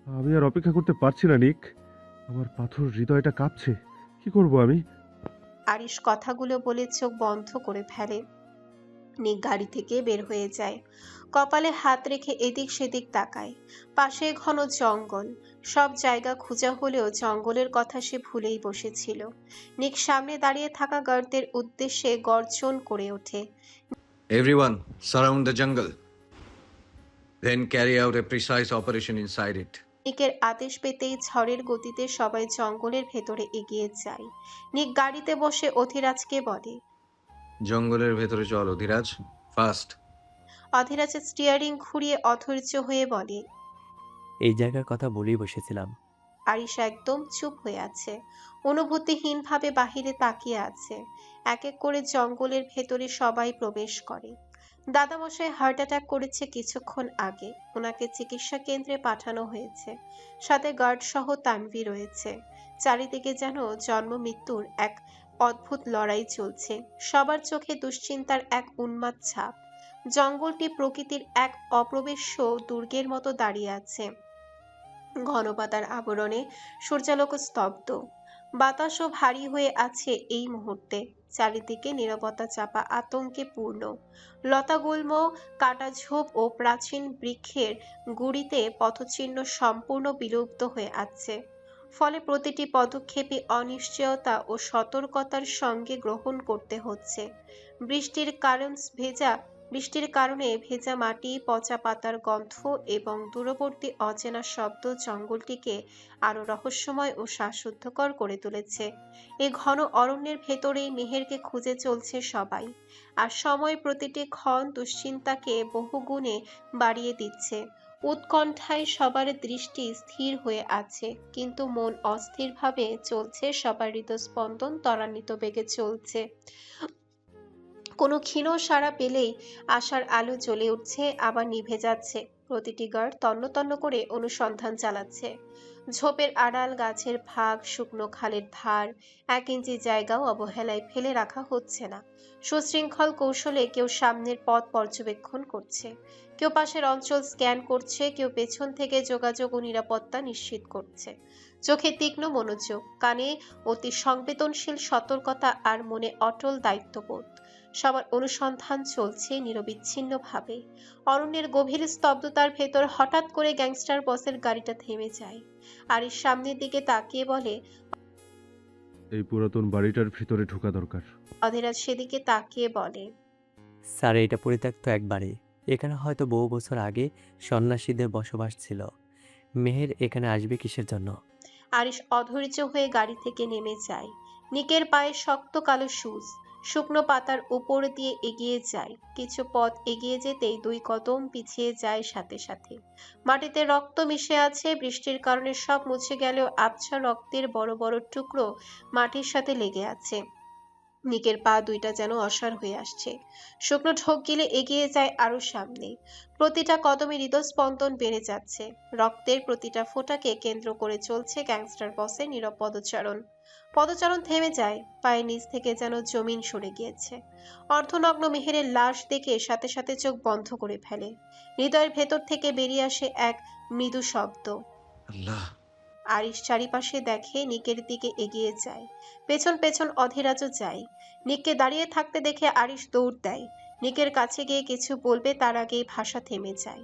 আমি আর অপেক্ষা করতে পারছি না নিক। আমার পাথর হৃদয়টা কাঁপছে। কি করব আমি? আরিশ কথাগুলো বলে চোখ বন্ধ করে ফেলে। নিক গাড়ি থেকে বের হয়ে যায়, কপালে হাত রেখে এদিক সেদিক তাকায়। পাশে ঘন জঙ্গল, সব জায়গা খোঁজা হলেও জঙ্গলের কথা সে ভুলেই বসেছিল। নিক সামনে দাঁড়িয়ে থাকা গার্ডদের উদ্দেশ্যে গর্জন করে ওঠে। Everyone, surround the jungle. Then carry out a precise operation inside it. নিকের আদেশ পেতেই ঝড়ের গতিতে সবাই জঙ্গলের ভেতরে এগিয়ে যায়। নিক গাড়িতে বসে অধিরাজকে বলে। জঙ্গলের ভেতরে চলো ধীরাজ, ফাস্ট। অধিরাজ স্টিয়ারিং ঘুরিয়ে অধৈর্য হয়ে বলে। এই জায়গার কথা বলেই বসেছিলাম। আরিশা একদম চুপ হয়ে আছে, অনুভূতিহীনভাবে বাহিরে তাকিয়ে আছে। এক এক করে জঙ্গলের ভেতরে সবাই প্রবেশ করে। দাদামশাই হার্ট অ্যাটাক করেছে কিছুক্ষণ আগে, ওনাকে চিকিৎসা কেন্দ্রে পাঠানো হয়েছে। সাথে গার্ড সহ তানভি রয়েছে। চারিদিকে যেন জন্ম মৃত্যুর এক অদ্ভুত লড়াই চলছে। সবার চোখে দুশ্চিন্তার এক উন্মাদ ছাপ। জঙ্গলটি প্রকৃতির এক অপ্রবেশ্য দুর্গের মতো দাঁড়িয়ে আছে। ঘন পাতার আবরণে সূর্যালোক স্তব্ধ, বাতাসও ভারী হয়ে আছে এই মুহূর্তে। চারিদিকে নীরবতা চাপা আতঙ্কে পূর্ণ। লতাগুল্ম, কাটাঝোপ ও প্রাচীন বৃক্ষের গুড়িতে পথচিহ্ন সম্পূর্ণ বিলুপ্ত হয়ে আছে। ফলে প্রতিটি পদক্ষেপে অনিশ্চয়তা ও সতর্কতার সঙ্গে গ্রহণ করতে হচ্ছে। বৃষ্টির কারণে ভেজা মাটি, পচা পাতার গন্ধ এবং দূরবর্তী অচেনা শব্দ জঙ্গলটিকে আরো রহস্যময় ও শ্বাসরুদ্ধকর করে তুলেছে। এই ঘন অরণ্যের ভেতরেই মেহেরকে খুঁজে চলছে সবাই, আর সময় প্রতিটি ক্ষণ দুশ্চিন্তাকে বহুগুণে বাড়িয়ে দিচ্ছে। উৎকণ্ঠায় সবার দৃষ্টি স্থির হয়ে আছে, কিন্তু মন অস্থিরভাবে চলছে। সবার হৃদস্পন্দন ত্বরান্বিত বেগে চলছে। কোনো ক্ষীণ সাড়া পেলেই আশার আলো জ্বলে উঠছে, আবার নিভে যাচ্ছে। প্রতিটি গার্ড তন্ন তন্ন করে অনুসন্ধান চালাচ্ছে। ঝোপের আড়াল, গাছের ফাঁক, শুকনো খালের ধার, 1 ইঞ্চি জায়গাও অবহেলায় ফেলে রাখা হচ্ছে না। সুশৃঙ্খল কৌশলে কেউ সামনের পথ পর্যবেক্ষণ করছে, কেউ পাশের অঞ্চল স্ক্যান করছে, কেউ পেছন থেকে যোগাযোগ ও নিরাপত্তা নিশ্চিত করছে। চোখে তীক্ষ্ণ মনোযোগ, কানে অতি সংবেদনশীল সতর্কতা, আর মনে অটল দায়িত্ববোধ। সবার অনুসন্ধান চলছে নিরবিচ্ছিন্নভাবে। অরণ্যের গভীর স্তব্ধতার ভেতর হঠাৎ করে গ্যাংস্টার বসের গাড়িটা থেমে যায়। আর এর সামনের দিকে তাকিয়ে বলে। এই পুরাতন বাড়িটার ভিতরে ঢোকা দরকার। অধীরাজ সেদিকে তাকিয়ে বলে। স্যার, এটা পরিত্যক্ত এক বাড়ি। এখানে হয়তো বহু বছর আগে সন্ন্যাসীদের বসবাস ছিল। মেহের এখানে আসবে কিসের জন্য? আরিশ অধৈর্য হয়ে গাড়ি থেকে নেমে যায়। নিকের পায়ে শক্ত কালো শুজ, শুকনো পাতার উপর দিয়ে এগিয়ে যায়। কিছু পথ এগিয়ে যেতেই 2 কদম পিছিয়ে যায় সাথে সাথে। মাটিতে রক্ত মিশে আছে। বৃষ্টির কারণে সব মুছে গেলেও আবছা রক্তের বড় বড় টুকরো মাটির সাথে লেগে আছে। নিকের পা দুইটা যেন অসাড় হয়ে আসছে। শুকনো ঢোক গিলে এগিয়ে যায় আরো সামনে। প্রতিটা কদমে হৃদস্পন্দন বেড়ে যাচ্ছে। রক্তের প্রতিটা ফোঁটাকে কেন্দ্র করে চলছে গ্যাংস্টার বসের নীরব পদচারণ থেমে যায়। পায়ের নিচ থেকে যেন জমিন সরে গিয়েছে। অর্ধনগ্ন মেহেরের লাশ দেখে সাথে সাথে চোখ বন্ধ করে ফেলে। হৃদয়ের ভেতর থেকে বেরিয়ে আসে এক মৃদু শব্দ। আল্লাহ। আরিশ চারিপাশে দেখে, নিকের দিকে এগিয়ে যায়। পেছন পেছন অধীরাজও যায়। নিককে দাঁড়িয়ে থাকতে দেখে আরিশ দৌড় দেয়। নিকের কাছে গিয়ে কিছু বলবে, তার আগেই ভাষা থেমে যায়।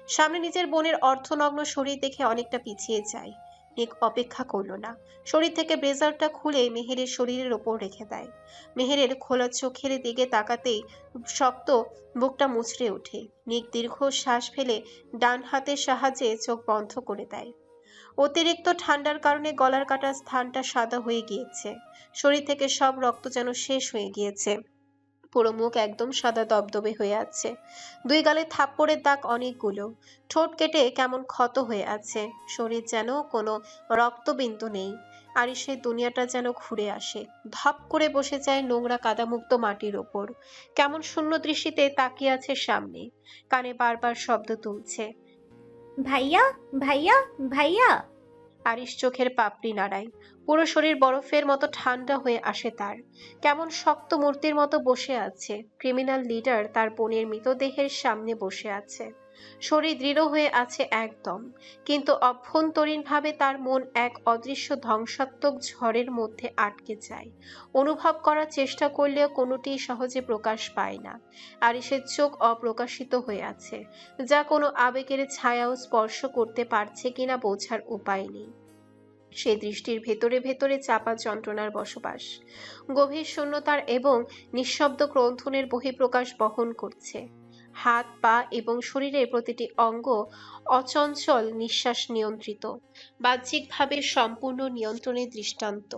সামনে নিজের বোনের অর্ধনগ্ন শরীর দেখে অনেকটা পিছিয়ে যায়। নিক অপেক্ষা করলো না, শরীর থেকে ব্লেজারটা খুলে মেহেরের শরীরের ওপর রেখে দেয়। মেহেরের খোলা চোখের দিকে তাকাতেই শক্ত বুকটা মুচড়ে ওঠে। নিক দীর্ঘ শ্বাস ফেলে ডান হাতের সাহায্যে চোখ বন্ধ করে দেয়। অতিরিক্ত ঠান্ডার কারণে গলার কাটা স্থানটা সাদা হয়ে গিয়েছে। শরীর থেকে সব রক্ত যেন শেষ হয়ে গিয়েছে। পুরো মুখ একদম সাদা দবদবে হয়ে আছে। 2 গালে থাপ্পড়ের দাগ অনেকগুলো। ঠোঁট কেটে কেমন ক্ষত হয়ে আছে। শরীর যেন কোনো রক্তবিন্দু নেই। আর সেই দুনিয়াটা যেন ঘুরে আসে, ধপ করে বসে যায় নোংরা কাদামুক্ত মাটির ওপর। কেমন শূন্য দৃষ্টিতে তাকিয়ে আছে সামনে। কানে বারবার শব্দ তুলছে। ভাইয়া, ভাইয়া, ভাইয়া। আরিশ চোখের পাপড়ি নাড়ায়। পুরো শরীর বরফের মতো ঠান্ডা হয়ে আসে তার। কেমন শক্ত মূর্তির মতো বসে আছে। ক্রিমিনাল লিডার তার বোনের মৃতদেহের সামনে বসে আছে। শরীর দৃঢ় হয়ে আছে একদম, কিন্তু অভ্যন্তরীণভাবে তার মন এক অদৃশ্য ধ্বংসাত্মক ঝড়ের মধ্যে আটকে যায়। অনুভব করার চেষ্টা করলেও কোনোটিই সহজে প্রকাশ পায় না। আরিশের চোখ অপ্রকাশিত হয়ে আছে, যা কোনো আবেগের ছায়াও স্পর্শ করতে পারছে কিনা বোঝার উপায় নেই। সে দৃষ্টির ভেতরে ভেতরে চাপা যন্ত্রণার বসবাস, গভীর শূন্যতার এবং নিঃশব্দ ক্রন্ধনের বহিঃপ্রকাশ বহন করছে। হাত পা এবং শরীরের প্রতিটি অঙ্গ অচঞ্চল নিঃশ্বাস নিয়ন্ত্রিত, বাহ্যিকভাবে সম্পূর্ণ নিয়ন্ত্রণের দৃষ্টান্ত,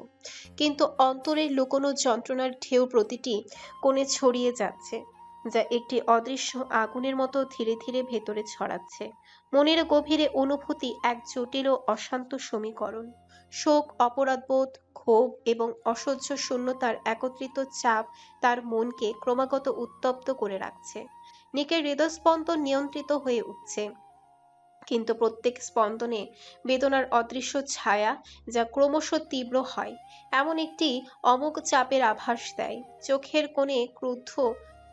কিন্তু অন্তরের লুকোনো যন্ত্রণার ঢেউ প্রতিটি কোণে ছড়িয়ে যাচ্ছে, যা একটি অদৃশ্য আগুনের মতো ধীরে ধীরে ভেতরে ছড়াচ্ছে। মনের গভীরে অনুভূতি এক জটিল ও অশান্ত সমীকরণ। শোক, অপরাধবোধ, ক্ষোভ এবং অসহ্য শূন্যতার একত্রিত চাপ তার মনকে ক্রমাগত উত্তপ্ত করে রাখছে। নিকের হৃদস্পন্দন নিয়ন্ত্রিত হয়ে উঠছে, কিন্তু প্রত্যেক স্পন্দনে বেদনার অদৃশ্য ছায়া, যা ক্রমশ তীব্র হয়, এমন একটি অমোঘ চাপের আভাস দেয়। চোখের কোণে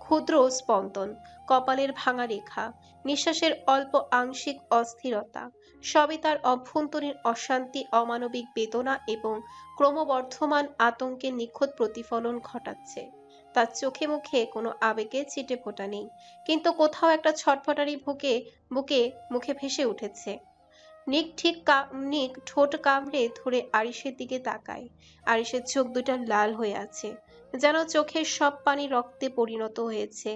ক্ষুদ্র স্পন্দন, কপালের ভাঙা রেখা, নিঃশ্বাসের অল্প আংশিক অস্থিরতা, সবই তার অভ্যন্তরীণ অশান্তি, অমানবিক বেদনা এবং ক্রমবর্ধমান আতঙ্কের নিখুঁত প্রতিফলন ঘটাচ্ছে। তার চোখে মুখে কোনো আবেগের ছিটেফোঁটা নেই, কিন্তু কোথাও একটা ছটফটানি বুকে মুখে ভেসে উঠেছে। নিক ঠোঁট কামড়ে ধরে আরিশের দিকে তাকায়। আরিশের চোখ দুটো লাল হয়ে আছে, যেন চোখের সব পানি রক্তে পরিণত হয়েছে।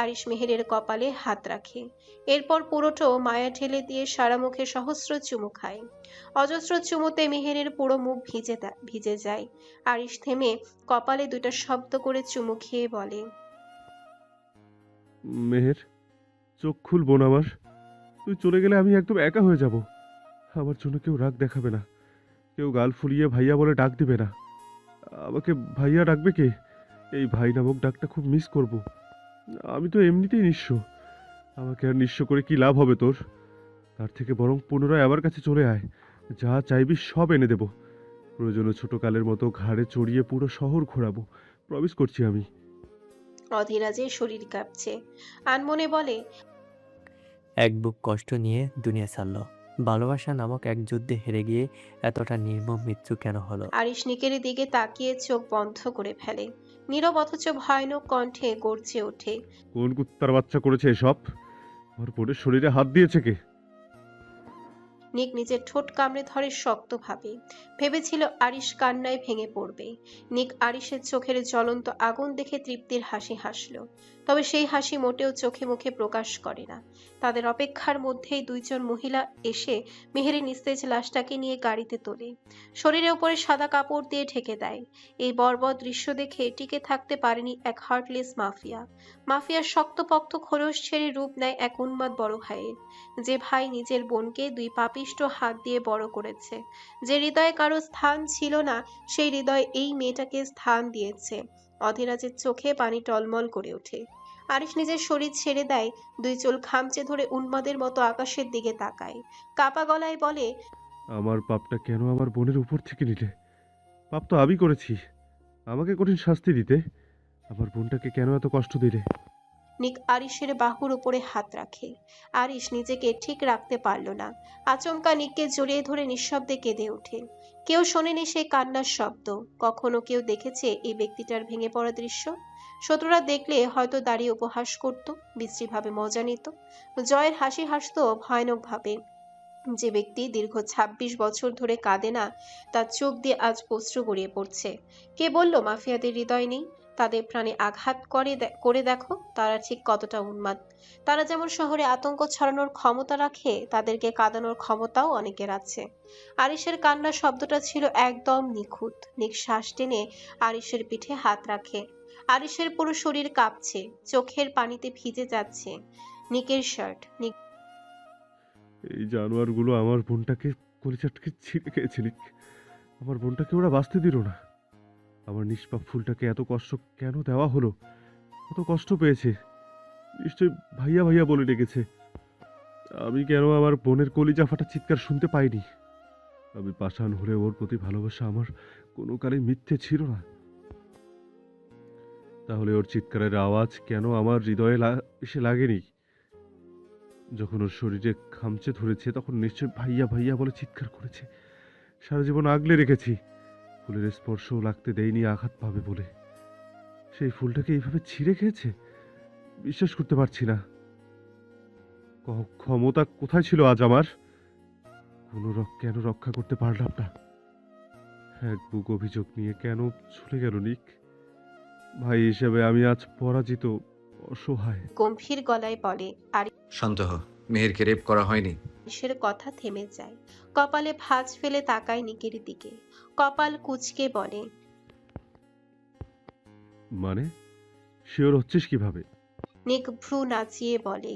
আরিশ মেহেরের কপালে হাত রাখে, এরপর পুরোটো মায়া ঢেলে দিয়ে সারা মুখে সহস্র চুমু খায়। অজস্র চুমুতে মেহেরের পুরো মুখ ভিজে যায়। আরিশ থেমে কপালে দুটো শব্দ করে চুমু খেয়ে বলে, মেহের, চোখ খুল বোন আমার। তুই চলে গেলে আমি একদম একা হয়ে যাব। আমার জন্য কেউ রাগ দেখাবে না, কেউ গাল ফুলিয়ে ভাইয়া বলে ডাক দিবে না। আমাকে ভাইয়া ডাকবে কে? এই ভাই নামক ডাকটা খুব মিস করব। আমি তো এমনিতেই নিঃস্ব, আমাকে আর নিঃস্ব করে কি লাভ হবে তোর? তার থেকে বরং পুনরায় আমার কাছে চলে আয়, যা চাইবি সব এনে দেব। প্রয়োজনে ছোট কালের মতো ঘাড়ে চড়িয়ে পুরো শহর ঘোরাবো, প্রমিস করছি আমি। অধীরাজের শরীর কাঁপছে। আনমনে বলে, এক বুক কষ্ট নিয়ে দুনিয়া ছাড়লো। ভালোবাসা নামক এক যুদ্ধে হেরে গিয়ে এতটা নির্মম মৃত্যু কেন হলো? আরিশ নিকের দিকে তাকিয়ে চোখ বন্ধ করে ফেলে। নীরব অথচ ভয়ানক কণ্ঠে গর্জে ওঠে, কোন কুত্তার বাচ্চা করেছে এসব? আমার বোনের শরীরে হাত দিয়েছে কে? নিক নিজের ঠোঁট কামড়ে ধরে শক্তভাবে। ভেবেছিল আরিশ কান্নায় ভেঙে পড়বে। নিক আরিশের চোখের জ্বলন্ত আগুন দেখে তৃপ্তির হাসি হাসল, তবে সেই হাসি মোটেও চোখে মুখে প্রকাশ করে না। তাদের অপেক্ষার মধ্যেই দুইজন মহিলা এসে মেহেরের নিস্তেজ লাশটাকে নিয়ে গাড়িতে তোলে, শরীরের উপরে সাদা কাপড় দিয়ে ঢেকে দেয়। এই বর্বর দৃশ্য দেখে টিকে থাকতে পারেনি এক হার্টলেস মাফিয়া। মাফিয়ার শক্তপোক্ত খোলস ছেড়ে রূপ নেয় এক উন্মাদ বড় ভাইয়ের, যে ভাই নিজের বোনকে দুই পাপিষ্ঠ হাত দিয়ে বড় করেছে। যে হৃদয়ে কারো স্থান ছিল না, সেই হৃদয় এই মেয়েটাকে স্থান দিয়েছে। অধীরাজের চোখে পানি টলমল করে ওঠে। আরিশ নিজের শরীর ছেড়ে দেয়, দুই চুল খামচে ধরে উন্মাদের মতো আকাশের দিকে তাকায়। কাপা গলায় বলে, আমার পাপটা কেন আমার বোনের উপর থেকে নিলে? পাপ তো আমি করেছি, আমাকে কঠিন শাস্তি দিতে। আমার বোনটাকে কেন এত কষ্ট দিলে? নিক আরিশের বাহুর উপরে হাত রাখে। আরিশ নিজেকে ঠিক রাখতে পারল না। আচমকা নিককে জড়িয়ে ধরে নিঃশব্দে কেঁদে ওঠে। কেউ শোনেনি সেই কান্নার শব্দ, কখনো কেউ দেখেছে এই ব্যক্তিটার ভেঙে পড়া দৃশ্য। শত্রুরা দেখলে হয়তো দাঁড়িয়ে উপহাস করত, বিশ্রীভাবে মজা নিত, জয়ের হাসি হাসত ভয়ানকভাবে। যে ব্যক্তি দীর্ঘ ২৬ বছর ধরে কাঁদে না, তার চোখ দিয়ে আজ অশ্রু গড়িয়ে পড়ছে। কে বলল মাফিয়াদের হৃদয় নেই? তাদের প্রাণে আঘাত করে দেখো তারা ঠিক কতটা উন্মাদ। তারা যেমন শহরে আতঙ্ক ছড়ানোর ক্ষমতা রাখে, তাদেরকে কাঁদানোর ক্ষমতাও অনেকের আছে। আরিশের কান্নার শব্দটা ছিল একদম নিখুঁত। নিক শ্বাস টেনে আরিশের পিঠে হাত রাখে। আরিশের পুরো শরীর কাঁপছে, চোখের পানিতে ভিজে যাচ্ছে নিকের শার্ট। এই জানোয়ারগুলো আমার বোনটাকে কলিজাটকে ছিঁড়ে খেয়েছে। আমার বোনটাকে ওরা বাঁচতে দিল না। আমার নিষ্পাপ ফুলটাকে এত কষ্ট কেন দেওয়া হলো? কত কষ্ট পেয়েছে, নিশ্চয়ই ভাইয়া ভাইয়া বলে ডেকেছে। আমি কেন আমার বোনের কলিজা ফাটা চিৎকার শুনতে পাইনি? আমি পাষাণ হলে ওর প্রতি ভালোবাসা আমার কোনো কালে মিথ্যে ছিল না। তাহলে ওর চিৎকারের আওয়াজ কেন আমার হৃদয়ে এসে লাগেনি? যখন ওর শরীরে খামচে ধরেছে তখন নিশ্চয় ভাইয়া ভাইয়া বলে চিৎকার করেছে। সারা জীবন আগলে রেখেছি, ফুলের স্পর্শও লাগতে দেয়নি আঘাত পাবে বলে। সেই ফুলটাকে এইভাবে ছিঁড়ে খেয়েছে? বিশ্বাস করতে পারছি না। ক্ষমতা কোথায় ছিল আজ আমার? কেন রক্ষা করতে পারলাম না? এক বুক অভিযোগ নিয়ে কেন চলে গেল নিক? ভাই হিসেবে আমি আজ পরাজিত, অসহায়। গম্ভীর গলায় বলে। শান্ত হ, মেহেরকে রেপ করা হয়নি। আরিশের কথা থেমে যায়। কপালে ভাঁজ ফেলে তাকায় নিকের দিকে। কপাল কুঁচকে বলে, মানে শিওর হচ্ছিস কিভাবে? নিক ভ্রু নাচিয়ে বলে,